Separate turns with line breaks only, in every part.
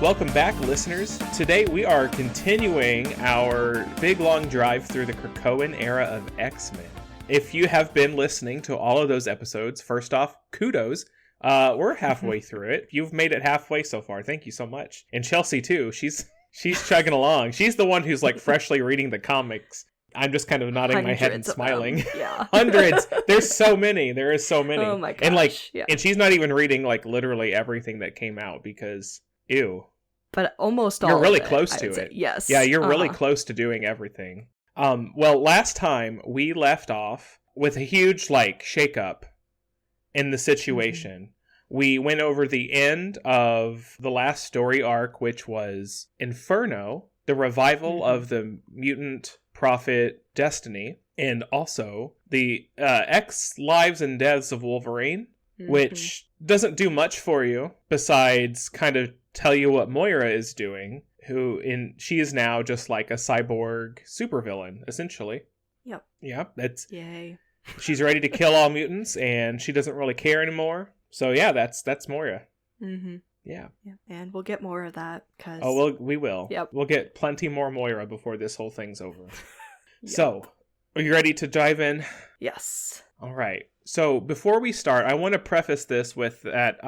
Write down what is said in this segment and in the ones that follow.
Welcome back, listeners. Today we are continuing our big long drive through the Krakoan era of X-Men. If you have been listening to all of those episodes, first off, kudos. We're halfway through it. You've made it halfway so far. Thank you so much. And Chelsea, too. She's chugging along. She's the one who's like freshly reading the comics. I'm just kind of nodding my head and smiling.
Yeah.
Hundreds. There's so many. There is so many.
Oh my gosh.
And she's not even reading like literally everything that came out because ew.
But almost all
You're really
of it,
close to it.
Yes.
Yeah, you're really close to doing everything. Well, last time we left off with a huge like shakeup in the situation. We went over the end of the last story arc, which was Inferno, the revival of the mutant prophet Destiny, and also the X Lives and Deaths of Wolverine, which doesn't do much for you besides kind of tell you what Moira is doing, she is now just like a cyborg supervillain, essentially.
Yep.
Yeah, that's
yay.
She's ready to kill all mutants, and she doesn't really care anymore. So yeah, that's Moira.
Mm-hmm.
Yeah.
And we'll get more of that because
we will.
Yep.
We'll get plenty more Moira before this whole thing's over.
Yep.
So, are you ready to dive in?
Yes.
All right. So before we start, I want to preface this with that.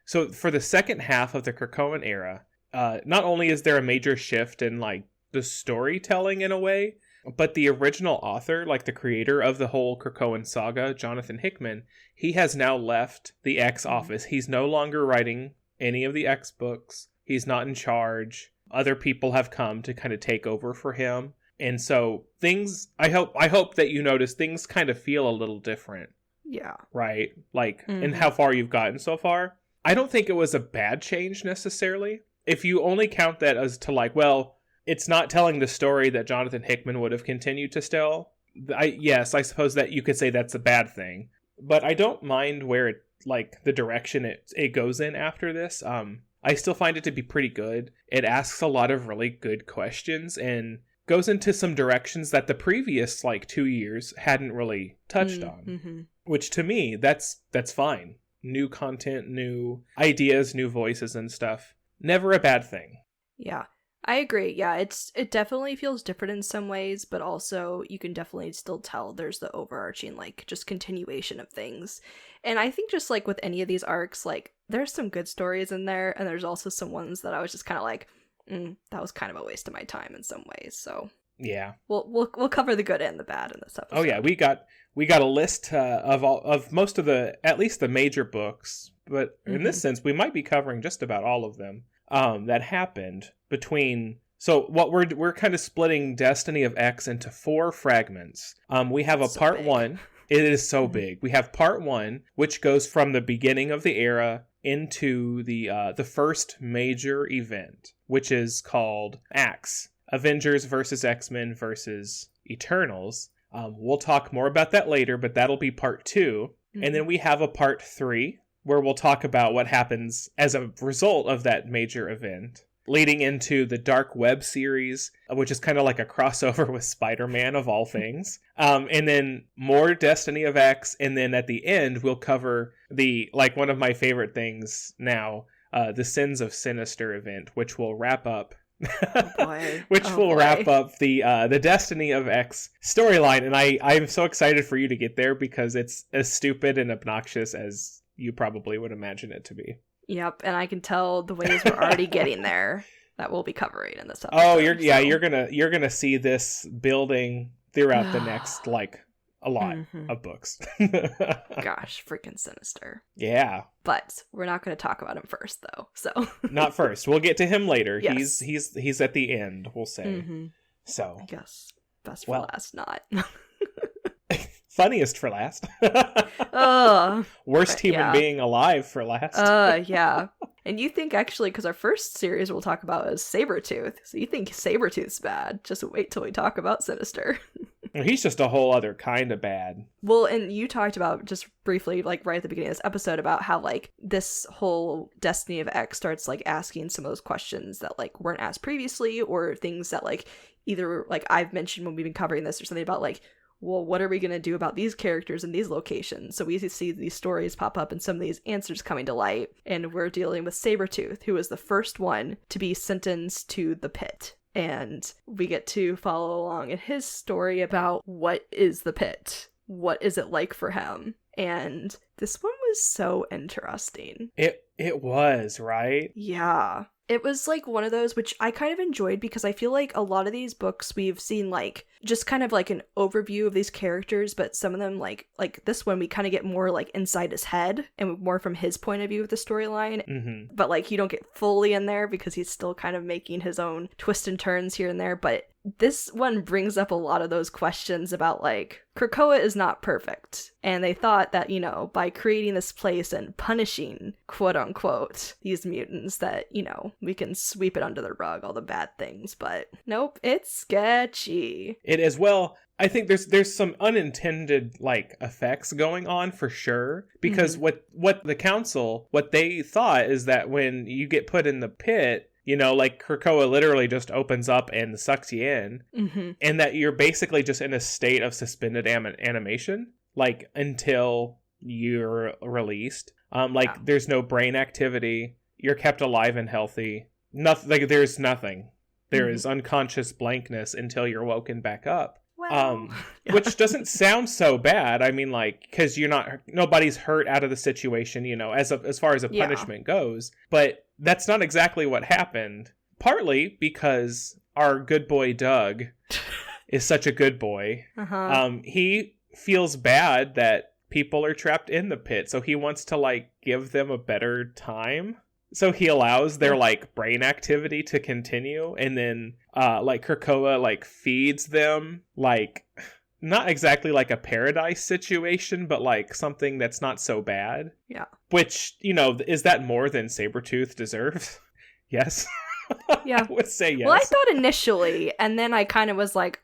So for the second half of the Krakoan era, not only is there a major shift in like the storytelling in a way, but the original author, like the creator of the whole Krakoan saga, Jonathan Hickman, he has now left the X office. He's no longer writing any of the X books. He's not in charge. Other people have come to kind of take over for him. And so things, I hope that you notice things kind of feel a little different.
Yeah.
Right? Like, and how far you've gotten so far. I don't think it was a bad change necessarily. If you only count that as to like, well, it's not telling the story that Jonathan Hickman would have continued to tell. I suppose that you could say that's a bad thing. But I don't mind where it, like, the direction it goes in after this. I still find it to be pretty good. It asks a lot of really good questions and goes into some directions that the previous, like, 2 years hadn't really touched on.
Mm-hmm.
Which, to me, that's fine. New content, new ideas, new voices and stuff. Never a bad thing.
Yeah. I agree. Yeah, it definitely feels different in some ways, but also you can definitely still tell there's the overarching, like, just continuation of things. And I think just, like, with any of these arcs, like, there's some good stories in there, and there's also some ones that I was just kind of like, that was kind of a waste of my time in some ways, so...
Yeah.
We'll cover the good and the bad in this episode.
Oh, yeah, we got a list of most of at least the major books, but in this sense, we might be covering just about all of them that happened between... So what we're kind of splitting Destiny of X into 4 fragments. We have a part 1. It is so big. We have part 1, which goes from the beginning of the era into the first major event, which is called Axe. Avengers versus X-Men versus Eternals. We'll talk more about that later, but that'll be part 2. And then we have a part 3, where we'll talk about what happens as a result of that major event, leading into the Dark Web series, which is kind of like a crossover with Spider-Man of all things. And then more Destiny of X, and then at the end, we'll cover one of my favorite things now, the Sins of Sinister event, which will wrap up wrap up the Destiny of X storyline. And I'm so excited for you to get there because it's as stupid and obnoxious as you probably would imagine it to be.
Yep, and I can tell the ways we're already getting there that we'll be covering in this episode.
Oh, you're gonna see this building throughout the next a lot of books.
Gosh, freaking Sinister.
Yeah.
But we're not going to talk about him first, though. So
not first. We'll get to him later.
Yes.
He's at the end, we'll say. So
I guess best for last, not.
Funniest for last. Worst human being alive for last.
Yeah. And you think, actually, because our first series we'll talk about is Sabretooth. So you think Sabretooth's bad. Just wait till we talk about Sinister.
He's just a whole other kind of bad.
Well, and you talked about, just briefly, like, right at the beginning of this episode, about how, like, this whole Destiny of X starts, like, asking some of those questions that, like, weren't asked previously, or things that, like, either, like, I've mentioned when we've been covering this, or something about, like, well, what are we going to do about these characters in these locations? So we see these stories pop up and some of these answers coming to light. And we're dealing with Sabretooth, who was the first one to be sentenced to the pit. And we get to follow along in his story about what is the pit? What is it like for him? And this one was so interesting.
It was, right?
Yeah. It was like one of those which I kind of enjoyed because I feel like a lot of these books we've seen like just kind of like an overview of these characters, but some of them like this one we kind of get more like inside his head and more from his point of view of the storyline.
Mm-hmm.
But like you don't get fully in there because he's still kind of making his own twists and turns here and there. But this one brings up a lot of those questions about like Krakoa is not perfect. And they thought that, you know, by creating this place and punishing, quote unquote, these mutants that, you know, we can sweep it under the rug, all the bad things. But nope, it's sketchy.
It is. Well, I think there's some unintended like effects going on for sure, because what the council, what they thought is that when you get put in the pit, you know, like Krakoa literally just opens up and sucks you in, and that you're basically just in a state of suspended animation, like until you're released. There's no brain activity. You're kept alive and healthy. Nothing. Like there's nothing. There is unconscious blankness until you're woken back up.
Well,
which doesn't sound so bad. I mean, like, because nobody's hurt out of the situation, you know, as far as a punishment goes. But that's not exactly what happened. Partly because our good boy Doug is such a good boy. He feels bad that people are trapped in the pit, so he wants to like give them a better time. So he allows their like brain activity to continue, and then like Krakoa like feeds them like not exactly like a paradise situation, but like something that's not so bad. Yeah. Which, you know, is that more than Sabretooth deserves? Yes.
Yeah.
I would say yes.
Well, I thought initially, and then I kind of was like,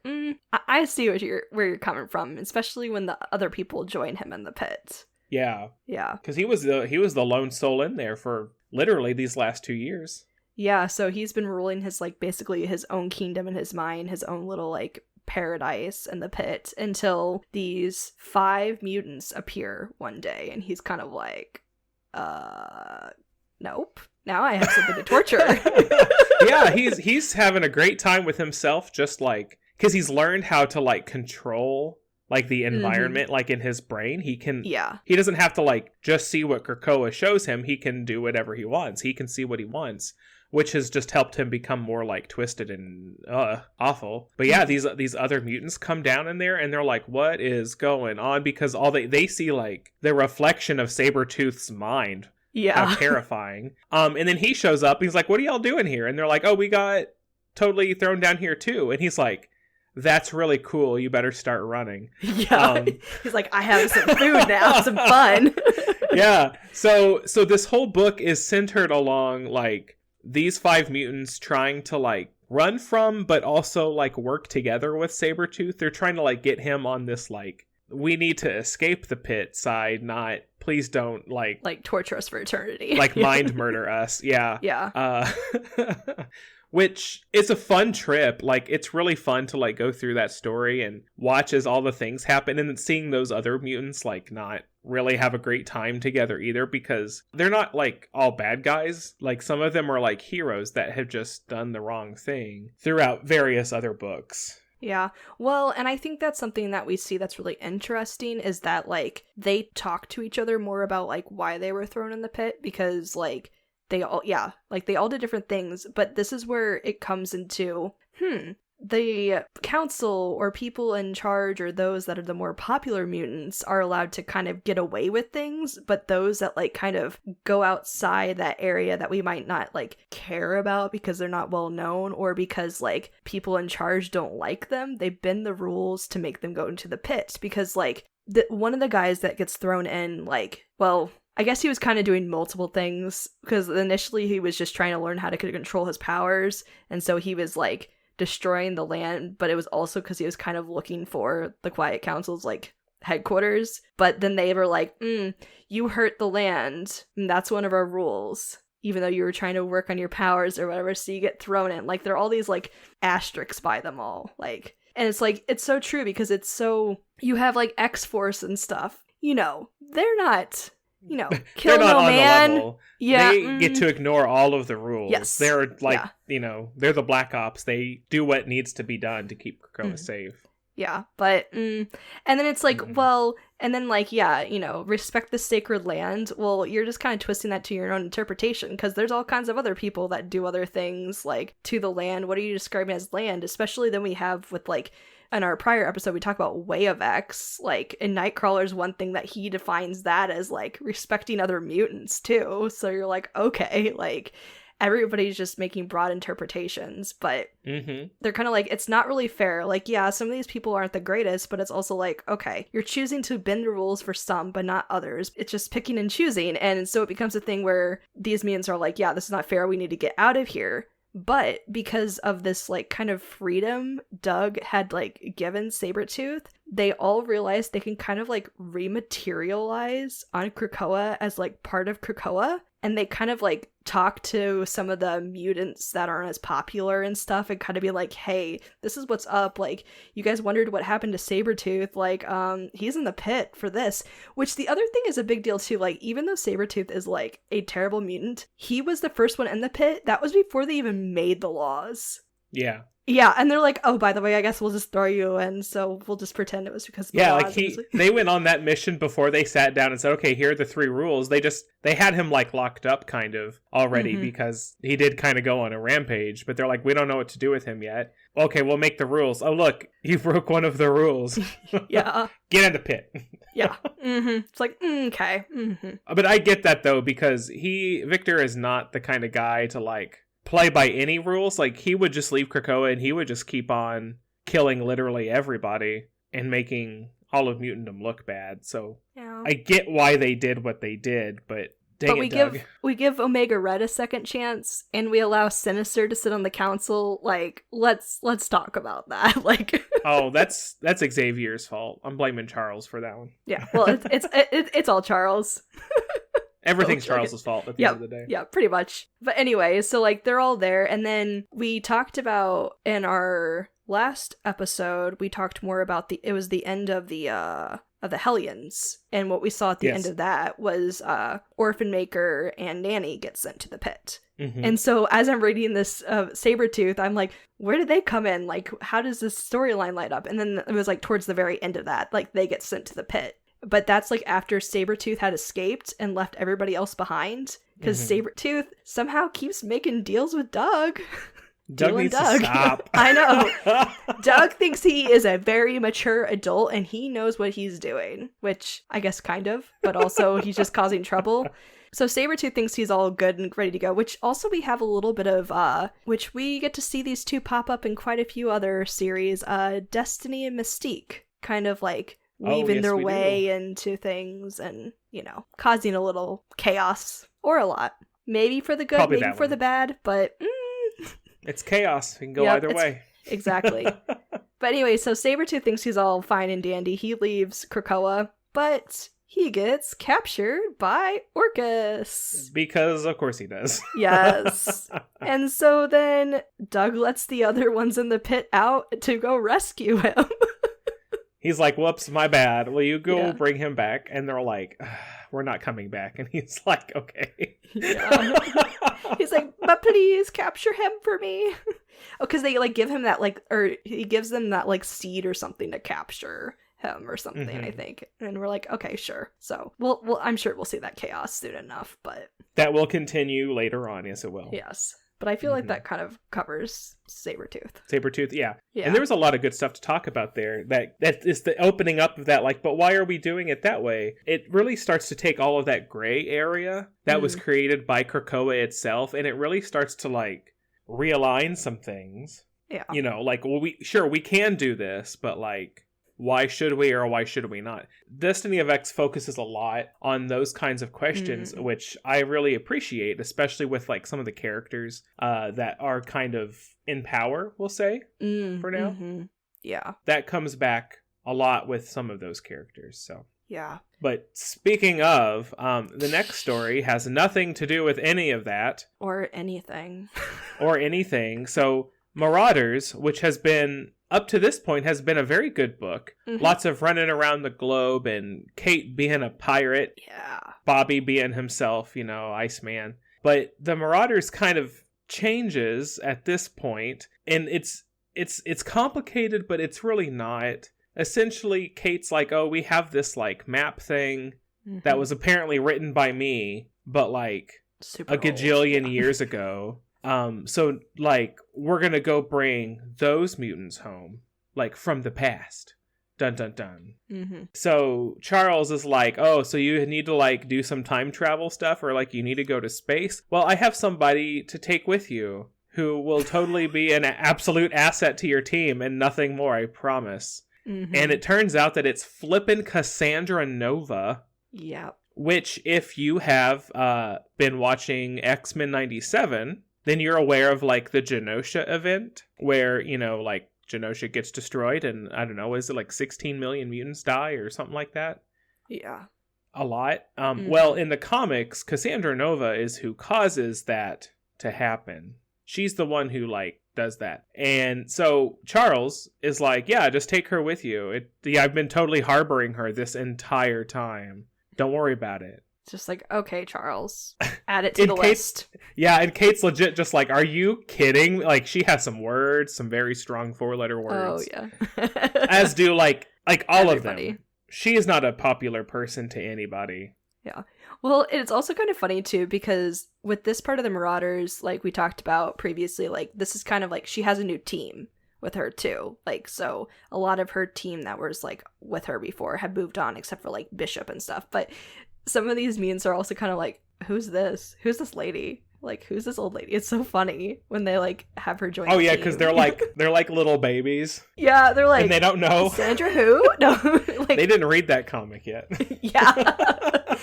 I see where you're coming from, especially when the other people join him in the pit.
Yeah.
Yeah.
Because he was the lone soul in there for literally these last 2 years.
Yeah, so he's been ruling his like basically his own kingdom in his mind, his own little like paradise in the pit, until these 5 mutants appear one day, and he's kind of like, nope. Now I have something to torture.
Yeah, he's having a great time with himself, just like because he's learned how to like control like the environment, like in his brain. He doesn't have to like just see what Krakoa shows him. He can do whatever he wants. He can see what he wants, which has just helped him become more like twisted and awful. But yeah, these other mutants come down in there and they're like, what is going on? Because all they see like the reflection of Sabretooth's mind. Yeah. How terrifying. And then he shows up. He's like, what are y'all doing here? And they're like, oh, we got totally thrown down here too. And he's like, that's really cool. You better start running.
Yeah. He's like, I have some food now, some fun.
Yeah. So this whole book is centered along like these 5 mutants trying to like run from, but also like work together with Sabretooth. They're trying to like get him on this like, we need to escape the pit side, not please don't like
torture us for eternity.
Like mind murder us. Yeah.
Yeah.
Which is a fun trip. Like, it's really fun to, like, go through that story and watch as all the things happen, and then seeing those other mutants, like, not really have a great time together either, because they're not, like, all bad guys. Like, some of them are, like, heroes that have just done the wrong thing throughout various other books.
Yeah. Well, and I think that's something that we see that's really interesting is that, like, they talk to each other more about, like, why they were thrown in the pit, because, like, they all did different things, but this is where it comes into, the council or people in charge or those that are the more popular mutants are allowed to kind of get away with things, but those that like kind of go outside that area that we might not like care about because they're not well known or because like people in charge don't like them, they bend the rules to make them go into the pit because like one of the guys that gets thrown in, like, well, I guess he was kind of doing multiple things because initially he was just trying to learn how to control his powers, and so he was like destroying the land, but it was also because he was kind of looking for the Quiet Council's like headquarters. But then they were like, you hurt the land, and that's one of our rules, even though you were trying to work on your powers or whatever, so you get thrown in. Like, there are all these like asterisks by them all, like, And it's like, it's so true because it's so, you have like X-Force and stuff, you know, they're not, you know, kill
they're not
no
on
man.
the level.
Yeah.
They get to ignore all of the rules.
Yes.
They're like, you know, they're the Black Ops. They do what needs to be done to keep Krakoa safe.
Yeah, but, and then it's like, well, and then like, yeah, you know, respect the sacred land. Well, you're just kind of twisting that to your own interpretation, because there's all kinds of other people that do other things, like, to the land. What are you describing as land? Especially then we have with, like, in our prior episode, we talk about Way of X, like, in Nightcrawler's one thing that he defines that as, like, respecting other mutants, too. So you're like, okay, like, everybody's just making broad interpretations, but they're kind of like, it's not really fair. Like, yeah, some of these people aren't the greatest, but it's also like, okay, you're choosing to bend the rules for some, but not others. It's just picking and choosing. And so it becomes a thing where these mutants are like, yeah, this is not fair. We need to get out of here. But because of this, like, kind of freedom Doug had, like, given Sabretooth, they all realized they can kind of, like, rematerialize on Krakoa as, like, part of Krakoa. And they kind of, like, talk to some of the mutants that aren't as popular and stuff and kind of be like, hey, this is what's up. Like, you guys wondered what happened to Sabretooth. Like, he's in the pit for this. Which the other thing is a big deal, too. Like, even though Sabretooth is, like, a terrible mutant, he was the first one in the pit. That was before they even made the laws.
Yeah.
Yeah, and they're like, oh, by the way, I guess we'll just throw you in, so we'll just pretend it was because of the laws.
Like they went on that mission before they sat down and said, okay, here are the 3 rules. They had him, like, locked up kind of already because he did kind of go on a rampage, but they're like, we don't know what to do with him yet. Okay, we'll make the rules. Oh, look, you broke one of the rules.
Yeah.
Get in the pit.
Yeah. It's like, okay.
But I get that, though, because Victor is not the kind of guy to, like, play by any rules. Like, he would just leave Krakoa and he would just keep on killing literally everybody and making all of Mutantdom look bad. So
yeah.
I get why they did what they did, but Doug.
we give Omega Red a second chance, and we allow Sinister to sit on the council. Like, let's talk about that. Like,
oh, that's Xavier's fault. I'm blaming Charles for that one.
Yeah, well, it's all Charles.
Everything's Charles' fault at the end of the day.
Yeah, pretty much. But anyway, so, like, they're all there, and then we talked about, in our last episode, we talked more about it was the end of the Hellions, and what we saw at the end of that was Orphan Maker and Nanny get sent to the pit. And so as I'm reading this Sabretooth, I'm like, where did they come in? Like, how does this storyline light up? And then it was, like, towards the very end of that, like, they get sent to the pit. But that's, like, after Sabretooth had escaped and left everybody else behind. Because Sabretooth somehow keeps making deals with Doug.
Doug needs to stop.
I know. Doug thinks he is a very mature adult and he knows what he's doing. Which, I guess, kind of. But also, he's just causing trouble. So Sabretooth thinks he's all good and ready to go. Which also we have a little bit of, which we get to see these two pop up in quite a few other series. Destiny and Mystique. Kind of, like, weaving their way into things and, you know, causing a little chaos. Or a lot. Maybe for the good,
probably
maybe for the bad, but...
It's chaos. It can go either way.
Exactly. But anyway, so Sabretooth thinks he's all fine and dandy. He leaves Krakoa, but he gets captured by Orcus.
Because, of course, he does.
Yes. And so then Doug lets the other ones in the pit out to go rescue him.
He's like, whoops, my bad. Will you go bring him back? And they're like, we're not coming back. And he's like, okay.
Yeah. He's like, but please capture him for me. Oh, because they, like, give him that, like, or he gives them that, like, seed or something to capture him or something, I think. And we're like, okay, sure. So, well, I'm sure we'll see that chaos soon enough, but... That
will continue later on, yes it will.
Yes. But I feel like that kind of covers
Sabretooth, yeah. And there was a lot of good stuff to talk about there. That is the opening up of that, like, but why are we doing it that way? It really starts to take all of that gray area that was created by Krakoa itself, and it really starts to, like, realign some things.
Yeah.
You know, like, well, we can do this, but, like, why should we or why should we not? Destiny of X focuses a lot on those kinds of questions, which I really appreciate, especially with, like, some of the characters that are kind of in power, we'll say, for now.
Yeah.
That comes back a lot with some of those characters, so.
Yeah.
But speaking of, the next story has nothing to do with any of that.
Or anything.
So, Marauders, which has been up to this point has been a very good book.
Mhm.
Lots of running around the globe and Kate being a pirate.
Yeah.
Bobby being himself, Iceman. But the Marauders kind of changes at this point, and it's complicated, but it's really not. Essentially, Kate's like, oh, we have this like map thing that was apparently written by me, but like
super
a gajillion
old.
years ago. So like we're gonna go bring those mutants home, like from the past. Dun dun dun.
Mm-hmm.
So Charles is like, oh, so you need to like do some time travel stuff, or like you need to go to space? Well, I have somebody to take with you who will totally be an absolute asset to your team and nothing more, I promise.
Mm-hmm.
And it turns out that it's flippin' Cassandra Nova.
Yep.
Which, if you have been watching X-Men 97, then you're aware of like the Genosha event where, like Genosha gets destroyed and I don't know, is it like 16 million mutants die or something like that?
Yeah.
A lot. Well, in the comics, Cassandra Nova is who causes that to happen. She's the one who like does that. And so Charles is like, yeah, just take her with you. I've been totally harboring her this entire time. Don't worry about it.
It's just like, okay, Charles, add it to the list.
Yeah, and Kate's legit just like, are you kidding? Like, she has some words, some very strong 4-letter words.
Oh, yeah.
As do, like all
Everybody.
of them. She is not a popular person to anybody.
Yeah. Well, it's also kind of funny, too, because with this part of the Marauders, like we talked about previously, like, this is kind of like, she has a new team with her, too. Like, so a lot of her team that was, like, with her before had moved on, except for, like, Bishop and stuff. But some of these mutants are also kind of like, who's this? Who's this lady? Like, who's this old lady? It's so funny when they, like, have her join
Oh,
the
yeah,
team.
because they're like little babies.
Yeah, they're like,
and they don't know.
Sandra who? No. Like,
they didn't read that comic yet.
Yeah.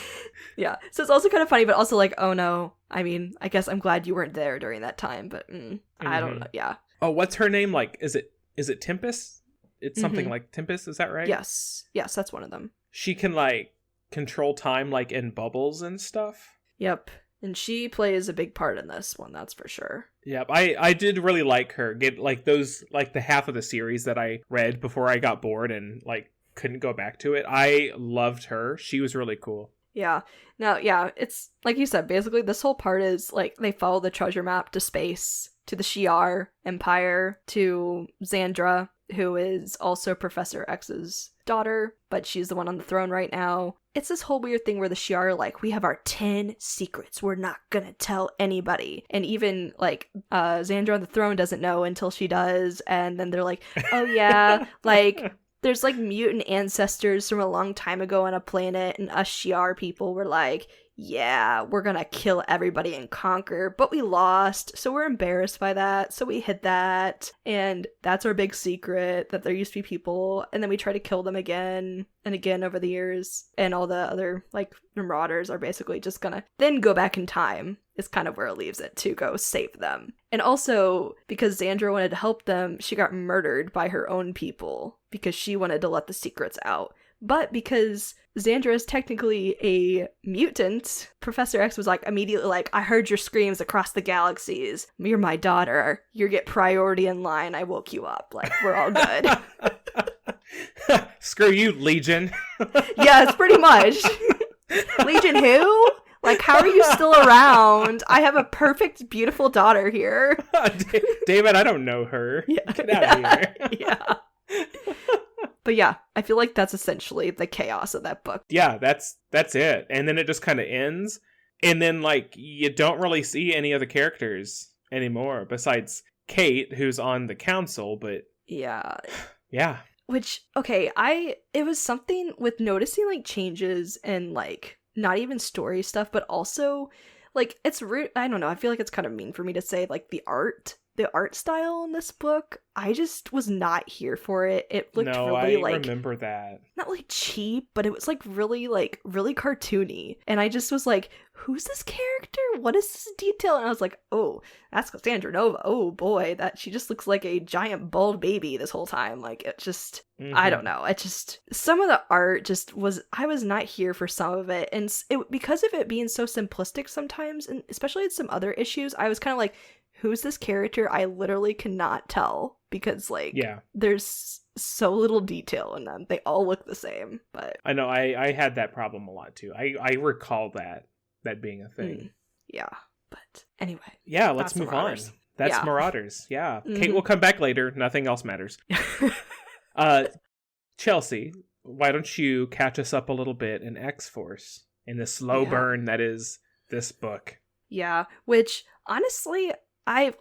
Yeah. So it's also kind of funny, but also like, oh no. I mean, I guess I'm glad you weren't there during that time, but I don't know. Yeah.
Oh, what's her name? Like, is it Tempest? It's something like Tempest, is that right?
Yes. Yes, that's one of them.
She can like control time like in bubbles and stuff.
Yep. And she plays a big part in this one, that's for sure.
Yep, I did really like her. Get like those, like the half of the series that I read before I got bored and like couldn't go back to it. I loved her. She was really cool.
Yeah. Now, yeah, it's like you said, basically this whole part is like they follow the treasure map to space, to the Shi'ar Empire, to Xandra, who is also Professor X's daughter, but she's the one on the throne right now. It's this whole weird thing where the Shi'ar are like, we have our 10 secrets. We're not gonna tell anybody. And even, like, Xandra on the throne doesn't know until she does. And then they're like, oh yeah, like, there's, like, mutant ancestors from a long time ago on a planet. And us Shi'ar people were like, yeah, we're gonna kill everybody and conquer, but we lost, so we're embarrassed by that, so we hid that, and that's our big secret, that there used to be people, and then we try to kill them again and again over the years, and all the other, like, Marauders are basically just gonna then go back in time, is kind of where it leaves it, to go save them. And also, because Xandra wanted to help them, she got murdered by her own people, because she wanted to let the secrets out. But because Xandra is technically a mutant, Professor X was like immediately like, I heard your screams across the galaxies. You're my daughter. You get priority in line. I woke you up. Like, we're all good.
Screw you, Legion.
Yes, pretty much. Legion who? Like, how are you still around? I have a perfect, beautiful daughter here.
David, I don't know her.
Yeah.
Get out of here.
Yeah. But yeah, I feel like that's essentially the chaos of that book.
Yeah, that's it. And then it just kind of ends. And then, like, you don't really see any of the characters anymore besides Kate, who's on the council, but...
Yeah.
Yeah.
Which, okay, it was something with noticing, like, changes and, like, not even story stuff, but also, like, it's I don't know, I feel like it's kind of mean for me to say, like, the art style in this book, I just was not here for it. It looked really,
I remember that. Not
like cheap, but it was like really cartoony. And I just was like, who's this character? What is this detail? And I was like, oh, that's Cassandra Nova. Oh boy, that she just looks like a giant bald baby this whole time. Like, it just, I don't know. It just, some of the art just was, I was not here for some of it. And because of it being so simplistic sometimes, and especially in some other issues, I was kind of like, who's this character? I literally cannot tell because like
Yeah.
there's so little detail in them. They all look the same, but
I know I had that problem a lot too. I recall that being a thing.
Yeah. But anyway.
Yeah, let's
that's
move
Marauders.
on. That's
Yeah.
Marauders. Yeah.
Mhm.
Kate will come back later. Nothing else matters. Chelsea, why don't you catch us up a little bit in X-Force in the slow burn that is this book?
Yeah, which honestly, I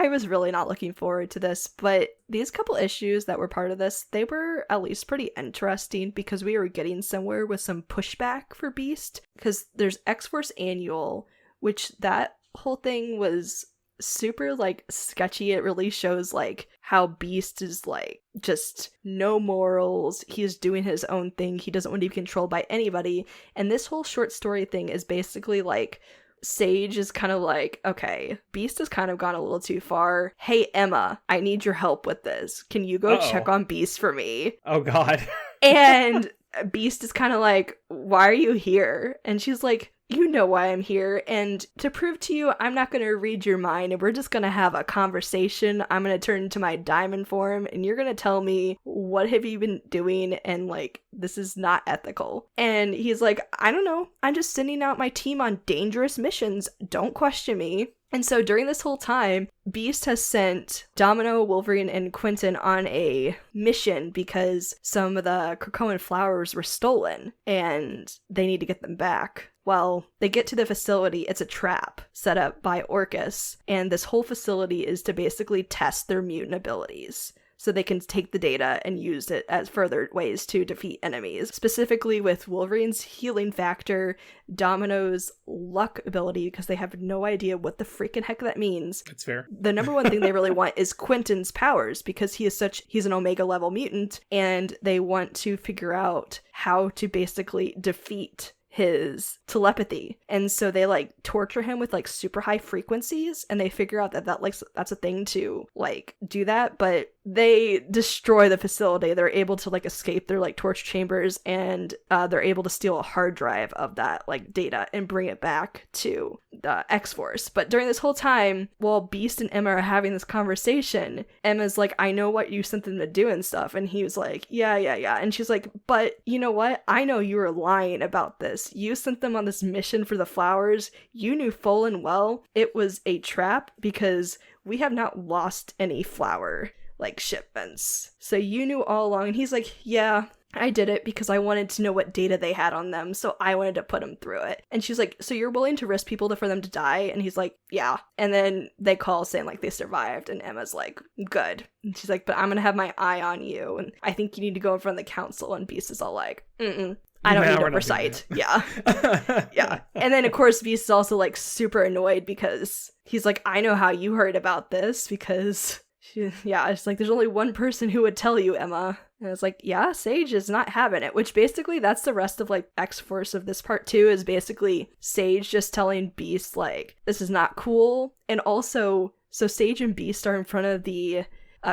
was really not looking forward to this, but these couple issues that were part of this, they were at least pretty interesting because we were getting somewhere with some pushback for Beast, because there's X-Force Annual, which that whole thing was super like sketchy. It really shows like how Beast is like just no morals. He's doing his own thing. He doesn't want to be controlled by anybody. And this whole short story thing is basically like Sage is kind of like, okay, Beast has kind of gone a little too far. Hey, Emma, I need your help with this. Can you go check on Beast for me?
Oh, God.
And Beast is kind of like, why are you here? And she's like, you know why I'm here, and to prove to you, I'm not going to read your mind, and we're just going to have a conversation. I'm going to turn into my diamond form, and you're going to tell me, what have you been doing, and, like, this is not ethical. And he's like, I don't know, I'm just sending out my team on dangerous missions. Don't question me. And so during this whole time, Beast has sent Domino, Wolverine, and Quentin on a mission because some of the Krakoan flowers were stolen, and they need to get them back. Well, they get to the facility, it's a trap set up by Orcus, and this whole facility is to basically test their mutant abilities, so they can take the data and use it as further ways to defeat enemies. Specifically with Wolverine's healing factor, Domino's luck ability, because they have no idea what the freaking heck that means.
That's fair.
The number one thing they really want is Quentin's powers, because he's an Omega level mutant, and they want to figure out how to basically defeat his telepathy. And so they like torture him with like super high frequencies, and they figure out that that's a thing to like do that, but they destroy the facility. They're able to like escape their like torture chambers, and they're able to steal a hard drive of that like data and bring it back to the X-Force. But during this whole time, while Beast and Emma are having this conversation, Emma's like, I know what you sent them to do and stuff, and he was like, yeah. And she's like, but you know what? I know you were lying about this. You sent them on this mission for the flowers. You knew full and well it was a trap because we have not lost any flower like shipments. So you knew all along. And he's like, yeah, I did it because I wanted to know what data they had on them, so I wanted to put them through it. And she's like, so you're willing to risk people for them to die? And he's like, yeah. And then they call saying like they survived, and Emma's like, good. And she's like, but I'm gonna have my eye on you, and I think you need to go in front of the council. And Beast is all like, I don't need oversight. Yeah. Yeah. And then, of course, Beast is also, like, super annoyed because he's like, I know how you heard about this because, it's like, there's only one person who would tell you, Emma. And it's like, yeah, Sage is not having it, which basically that's the rest of, like, X-Force of this part 2 is basically Sage just telling Beast, like, this is not cool. And also, so Sage and Beast are in front of the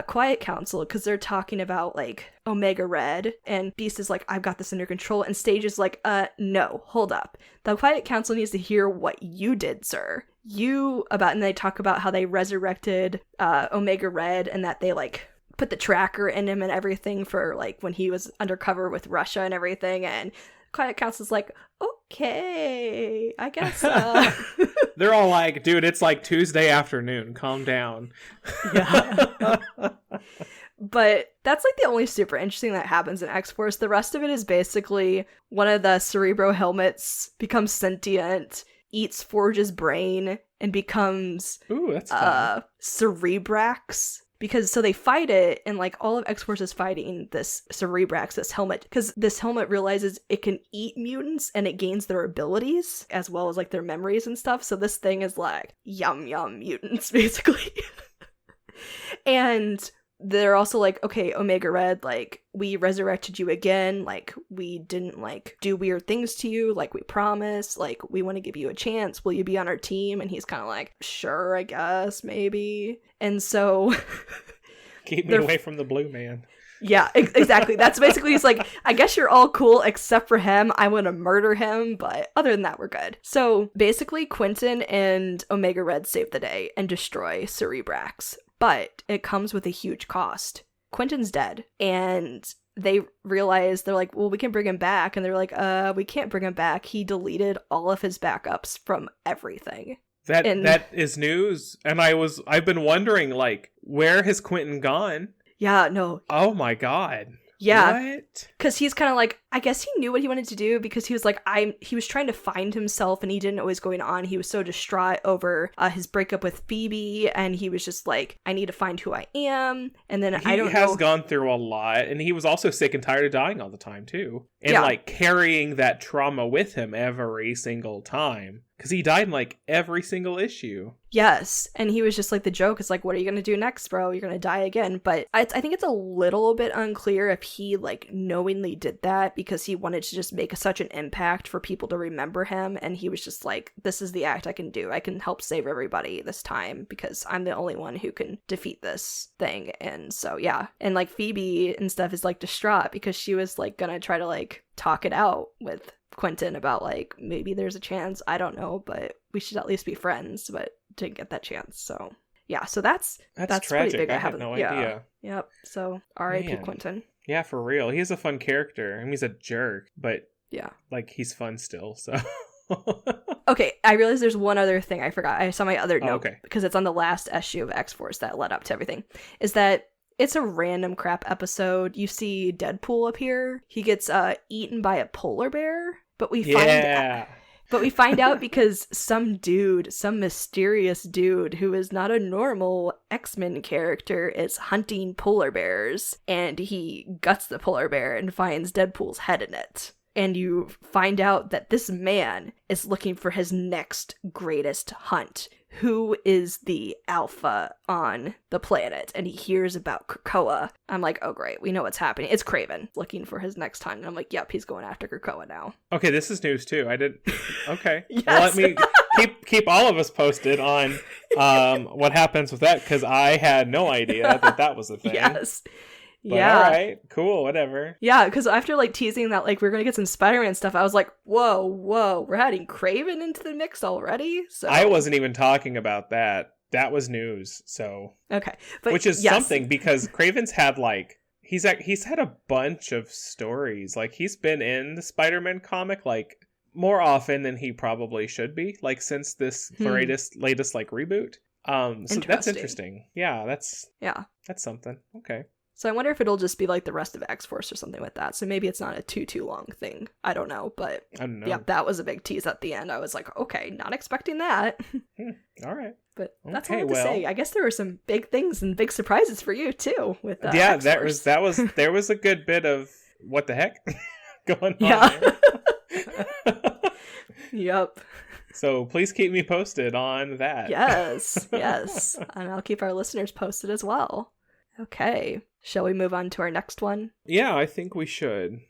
Quiet Council because they're talking about like Omega Red, and Beast is like, I've got this under control, and Sage is like, no, hold up. The Quiet Council needs to hear what you did, sir. And they talk about how they resurrected Omega Red, and that they like put the tracker in him and everything for like when he was undercover with Russia and everything, and Quiet Council's like, okay, I guess.
They're all like, dude, it's like Tuesday afternoon. Calm down.
Yeah. But that's like the only super interesting that happens in X-Force. The rest of it is basically one of the Cerebro helmets becomes sentient, eats Forge's brain, and becomes Cerebrax. Because so they fight it, and like all of X-Force is fighting this Cerebrax, this helmet, because this helmet realizes it can eat mutants and it gains their abilities as well as like their memories and stuff. So this thing is like yum mutants basically. And they're also like, okay, Omega Red, like, we resurrected you again, like, we didn't, like, do weird things to you, like we promised, like, we want to give you a chance, will you be on our team? And he's kind of like, sure, I guess, maybe. And so...
Keep me away from the blue man.
Yeah, exactly. That's basically, he's like, I guess you're all cool except for him. I want to murder him, but other than that, we're good. So basically, Quentin and Omega Red save the day and destroy Cerebrax. but it comes with a huge cost. Quentin's dead, and they realize, they're like, well, we can bring him back, and they're like, we can't bring him back. He deleted all of his backups from everything.
That is news, and I've been wondering, like, where has Quentin gone?
Yeah, no.
Oh my god.
Yeah.
What?
Because he's kind of like, I guess he knew what he wanted to do, because he was like, he was trying to find himself, and he didn't know what was going on. He was so distraught over his breakup with Phoebe, and he was just like, I need to find who I am. And then
he has gone through a lot, and he was also sick and tired of dying all the time too, and like carrying that trauma with him every single time, because he died in like every single issue.
Yes, and he was just like, the joke is like, what are you gonna do next, bro? You're gonna die again. But I think it's a little bit unclear if he like knowingly did that because he wanted to just make such an impact for people to remember him, and he was just like, this is the act I can do. I can help save everybody this time because I'm the only one who can defeat this thing. And so yeah, and like Phoebe and stuff is like distraught because she was like gonna try to like talk it out with Quentin about like, maybe there's a chance, I don't know, but we should at least be friends, but didn't get that chance. So yeah, so that's
tragic.
Pretty big.
I had no idea.
Yep. So R.I.P. Quentin.
Yeah, for real. He's a fun character. I mean, he's a jerk, but
yeah,
like, he's fun still. So
okay, I realized there's one other thing I forgot. I saw my other note because it's on the last issue of X-Force that led up to everything. Is that it's a random crap episode. You see Deadpool appear. He gets eaten by a polar bear, but we find out because some mysterious dude who is not a normal X-Men character is hunting polar bears, and he guts the polar bear and finds Deadpool's head in it. And you find out that this man is looking for his next greatest hunt. Who is the alpha on the planet? And he hears about Krakoa. I'm like, oh great, we know what's happening. It's Kraven looking for his next hunt. And I'm like, yep, he's going after Krakoa now.
Okay, this is news too. I did. Okay.
Yes.
Well, let me keep all of us posted on what happens with that, because I had no idea that was a thing.
Yes.
But all right, cool, whatever.
Yeah, because after like teasing that like we're gonna get some Spider-Man stuff, I was like, whoa, we're adding Kraven into the mix already. So
I wasn't even talking about that. That was news. So
okay, but
which is something, because Kraven's had like he's had a bunch of stories. Like, he's been in the Spider-Man comic like more often than he probably should be. Like, since this latest like reboot. So that's interesting. Yeah, that's something. Okay.
So I wonder if it'll just be like the rest of X-Force or something like that. So maybe it's not a too long thing. I don't know. But yeah, that was a big tease at the end. I was like, okay, not expecting that.
All right.
But that's all I have to say. I guess there were some big things and big surprises for you too with
X-Force. There was a good bit of what the heck going on there.
Yep.
So please keep me posted on that.
Yes. And I'll keep our listeners posted as well. Okay. Shall we move on to our next one?
Yeah, I think we should.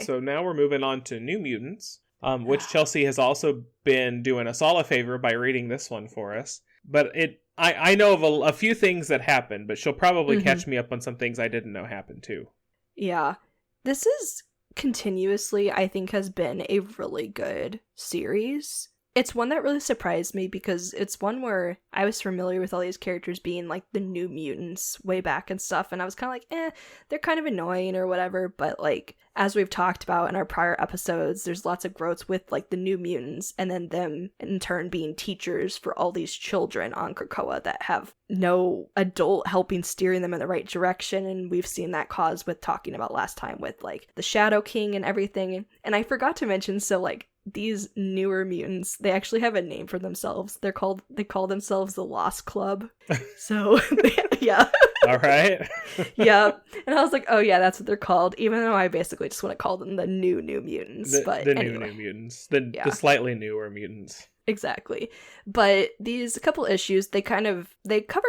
So now we're moving on to New Mutants, which Chelsea has also been doing us all a favor by reading this one for us. But I know of a few things that happened, but she'll probably catch me up on some things I didn't know happened too.
Yeah. This is continuously, I think, has been a really good series. It's one that really surprised me because it's one where I was familiar with all these characters being like the New Mutants way back and stuff, and I was kind of like, they're kind of annoying or whatever, but like, as we've talked about in our prior episodes, there's lots of growths with like the New Mutants, and then them in turn being teachers for all these children on Krakoa that have no adult helping steering them in the right direction, and we've seen that cause with talking about last time with like the Shadow King and everything. And I forgot to mention, so like, these newer mutants, they actually have a name for themselves. They call themselves the Lost Club. So yeah.
All right.
Yeah. And I was like, oh yeah, that's what they're called, even though I basically just want to call them the new mutants.
New mutants. The slightly newer mutants.
Exactly. But these couple issues, they cover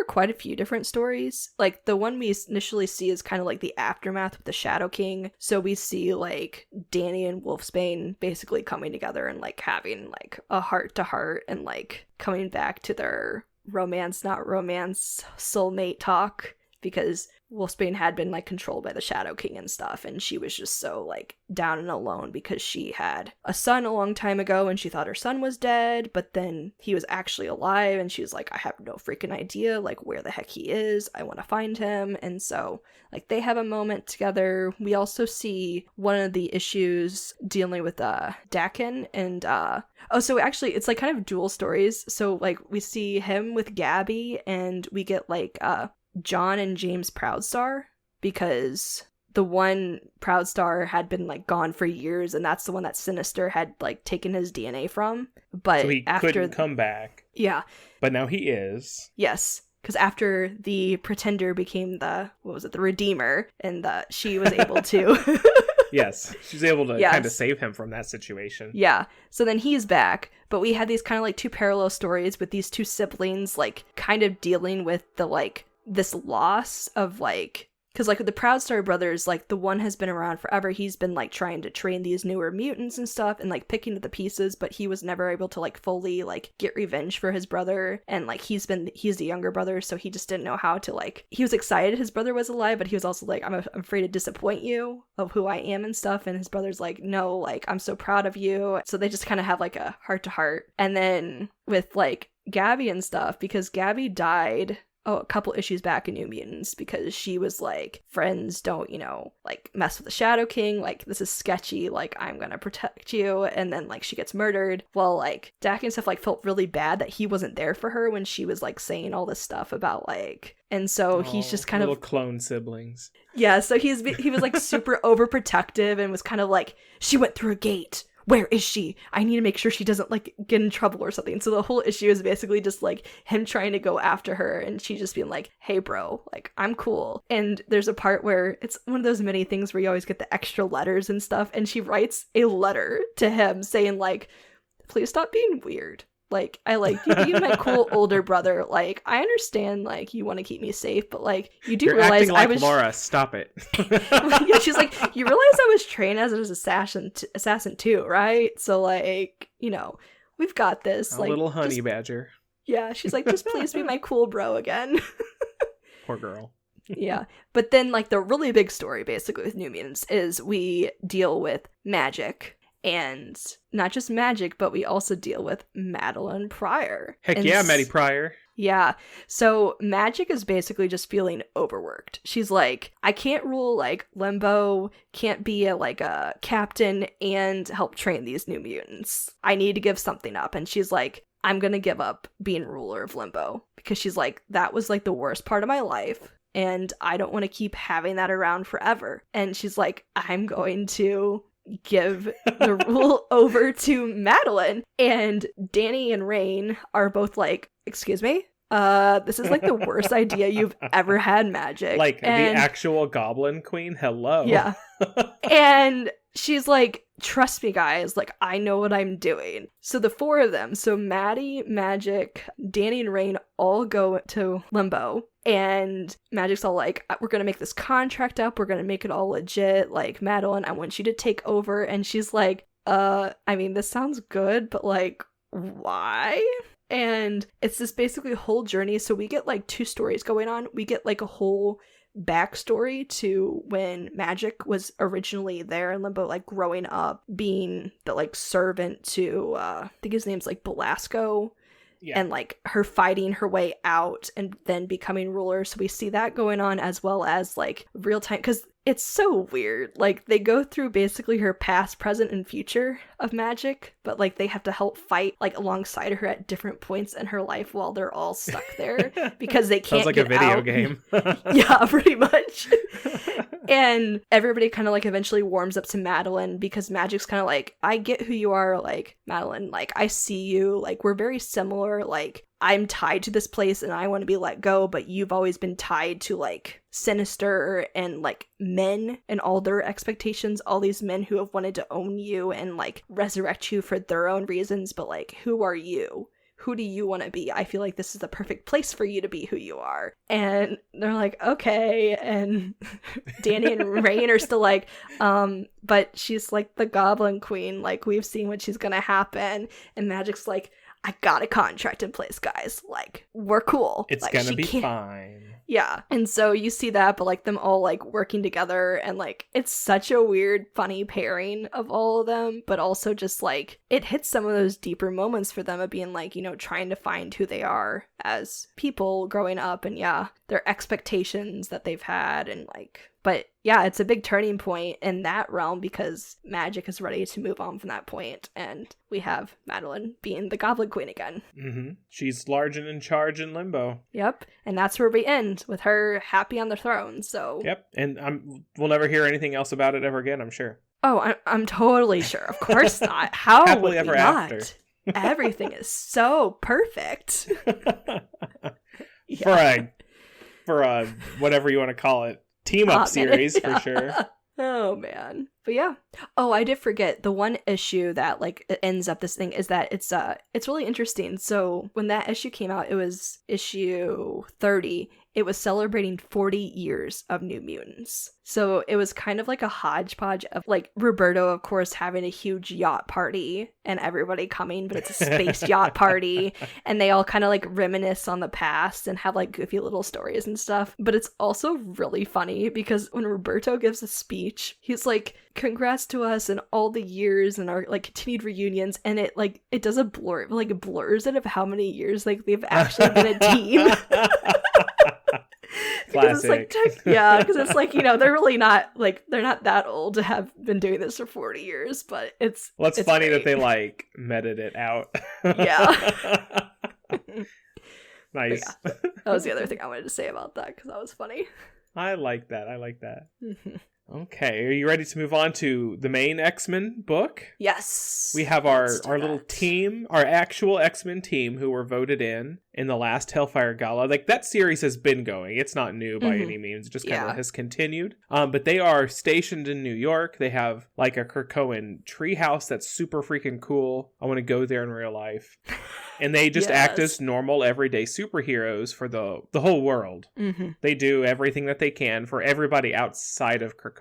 quite a few different stories. Like, the one we initially see is kind of like the aftermath with the Shadow King. So we see like Danny and Wolfsbane basically coming together and like having like a heart-to-heart and like coming back to their romance, not romance, soulmate talk. because Wolfsbane had been like controlled by the Shadow King and stuff, and she was just so like down and alone because she had a son a long time ago and she thought her son was dead, but then he was actually alive and she was like, I have no freaking idea like where the heck he is. I want to find him. And so like they have a moment together. We also see one of the issues dealing with Dakin and so actually it's like kind of dual stories. So like we see him with Gabby and we get like John and James Proudstar, because the one Proudstar had been like gone for years, and that's the one that Sinister had like taken his DNA from. But
so he couldn't come back.
Yeah.
But now he is.
Yes. Because after the Pretender became the Redeemer, and she was able to...
Yes, she's able to kind of save him from that situation.
Yeah, so then he's back, but we had these kind of like two parallel stories with these two siblings like kind of dealing with the like this loss of like, because like with the Proudstar brothers, like the one has been around forever. He's been like trying to train these newer mutants and stuff and like picking up the pieces, but he was never able to like fully like get revenge for his brother. And like he's the younger brother, so he just didn't know how to like, he was excited his brother was alive, but he was also like, I'm afraid to disappoint you of who I am and stuff. And his brother's like, no, like I'm so proud of you. So they just kind of have like a heart to heart. And then with like Gabby and stuff, because Gabby died a couple issues back in New Mutants because she was like, friends don't, like mess with the Shadow King, like this is sketchy, like I'm gonna protect you, and then like she gets murdered. Well, like Dak and stuff like felt really bad that he wasn't there for her when she was like saying all this stuff about like, and so he's just kind
little
of
clone siblings.
Yeah, so he was like super overprotective and was kind of like, she went through a gate. Where is she? I need to make sure she doesn't like get in trouble or something. So the whole issue is basically just like him trying to go after her and she just being like, hey bro, like I'm cool. And there's a part where it's one of those many things where you always get the extra letters and stuff, and she writes a letter to him saying like, please stop being weird. Like, I like you being my cool older brother. Like, I understand, like, you want to keep me safe, but, like, you do
You're
realize
acting like
I was...
Laura, stop it.
Yeah, she's like, you realize I was trained as an assassin too, right? So, like, we've got this.
A
like,
little honey badger.
Yeah, she's like, just please be my cool bro again.
Poor girl.
Yeah, but then, like, the really big story, basically, with New Mutants is we deal with magic. And not just magic, but we also deal with Madeline Pryor.
Heck yeah, Maddie Pryor.
Yeah. So Magic is basically just feeling overworked. She's like, I can't rule like Limbo, can't be a captain and help train these new mutants. I need to give something up. And she's like, I'm going to give up being ruler of Limbo, because she's like, that was like the worst part of my life. And I don't want to keep having that around forever. And she's like, I'm going to give the rule over to Madeline. And Danny and Rain are both like, excuse me? This is like the worst idea you've ever had, Magic.
Like the actual Goblin Queen? Hello.
Yeah. And she's like, trust me, guys, like I know what I'm doing. So the four of them, so Maddie, Magic, Danny, and Rain all go to Limbo. And Magic's all like, we're going to make this contract up. We're going to make it all legit. Like, Madeline, I want you to take over. And she's like, I mean, this sounds good, but like, why? And it's this basically whole journey. So we get like two stories going on. We get like a whole backstory to when Magic was originally there in Limbo, like growing up, being the like servant to, I think his name's like Belasco. Yeah. And like her fighting her way out and then becoming ruler. So we see that going on, as well as like real time, because it's so weird. Like they go through basically her past, present, and future of Magic, but like they have to help fight like alongside her at different points in her life while they're all stuck there because they can't
Sounds like
get
a video
out.
Game.
Yeah, pretty much. And everybody kind of like eventually warms up to Madeline, because Magic's kind of like, I get who you are, like Madeline, like I see you, like we're very similar, like I'm tied to this place and I want to be let go, but you've always been tied to like Sinister and like men and all their expectations, all these men who have wanted to own you and like resurrect you for their own reasons, but like, who are you? Who do you want to be? I feel like this is the perfect place for you to be who you are. And they're like, okay. And Danny and Rain are still like, but she's like the Goblin Queen. Like, we've seen what she's going to happen. And Magic's like, I got a contract in place, guys. Like, we're cool.
It's
like,
gonna be fine.
Yeah. And so you see that, but like them all like working together, and like it's such a weird, funny pairing of all of them, but also just like it hits some of those deeper moments for them of being like, you know, trying to find who they are as people growing up, and yeah, their expectations that they've had, and like, but yeah, it's a big turning point in that realm because magic is ready to move on from that point, and we have Madeline being the Goblin Queen again.
Mm-hmm. She's large and in charge in Limbo.
Yep, and that's where we end, with her happy on the throne. So
yep, and we'll never hear anything else about it ever again, I'm sure.
Oh, I'm totally sure. Of course not. How
Happily
would
ever
we not?
after.
Everything is so perfect.
For a whatever you want to call it, team up series for sure.
Oh man. But yeah. Oh, I did forget the one issue that like it ends up this thing is that it's really interesting. So when that issue came out, it was issue 30. It was celebrating 40 years of New Mutants. So it was kind of like a hodgepodge of like Roberto, of course, having a huge yacht party and everybody coming, but it's a space yacht party. And they all kind of like reminisce on the past and have like goofy little stories and stuff. But it's also really funny because when Roberto gives a speech, he's like, congrats to us and all the years and our like continued reunions, and it does a blur, like it blurs it of how many years like they've actually been a team. Because it's like because it's like, you know, they're really not like, they're not that old to have been doing this for 40 years, but it's
funny
great
that they like meted it out.
Yeah.
Nice.
Yeah, that was the other thing I wanted to say about that because that was funny.
I like that. Mm-hmm. Okay, are you ready to move on to the main X-Men book?
Yes.
We have our little team, our actual X-Men team who were voted in the last Hellfire Gala. Like, that series has been going. It's not new by any means. It just kind of has continued. But they are stationed in New York. They have, like, a Krakoan treehouse that's super freaking cool. I want to go there in real life. And they just act as normal, everyday superheroes for the whole world. Mm-hmm. They do everything that they can for everybody outside of Krakoa.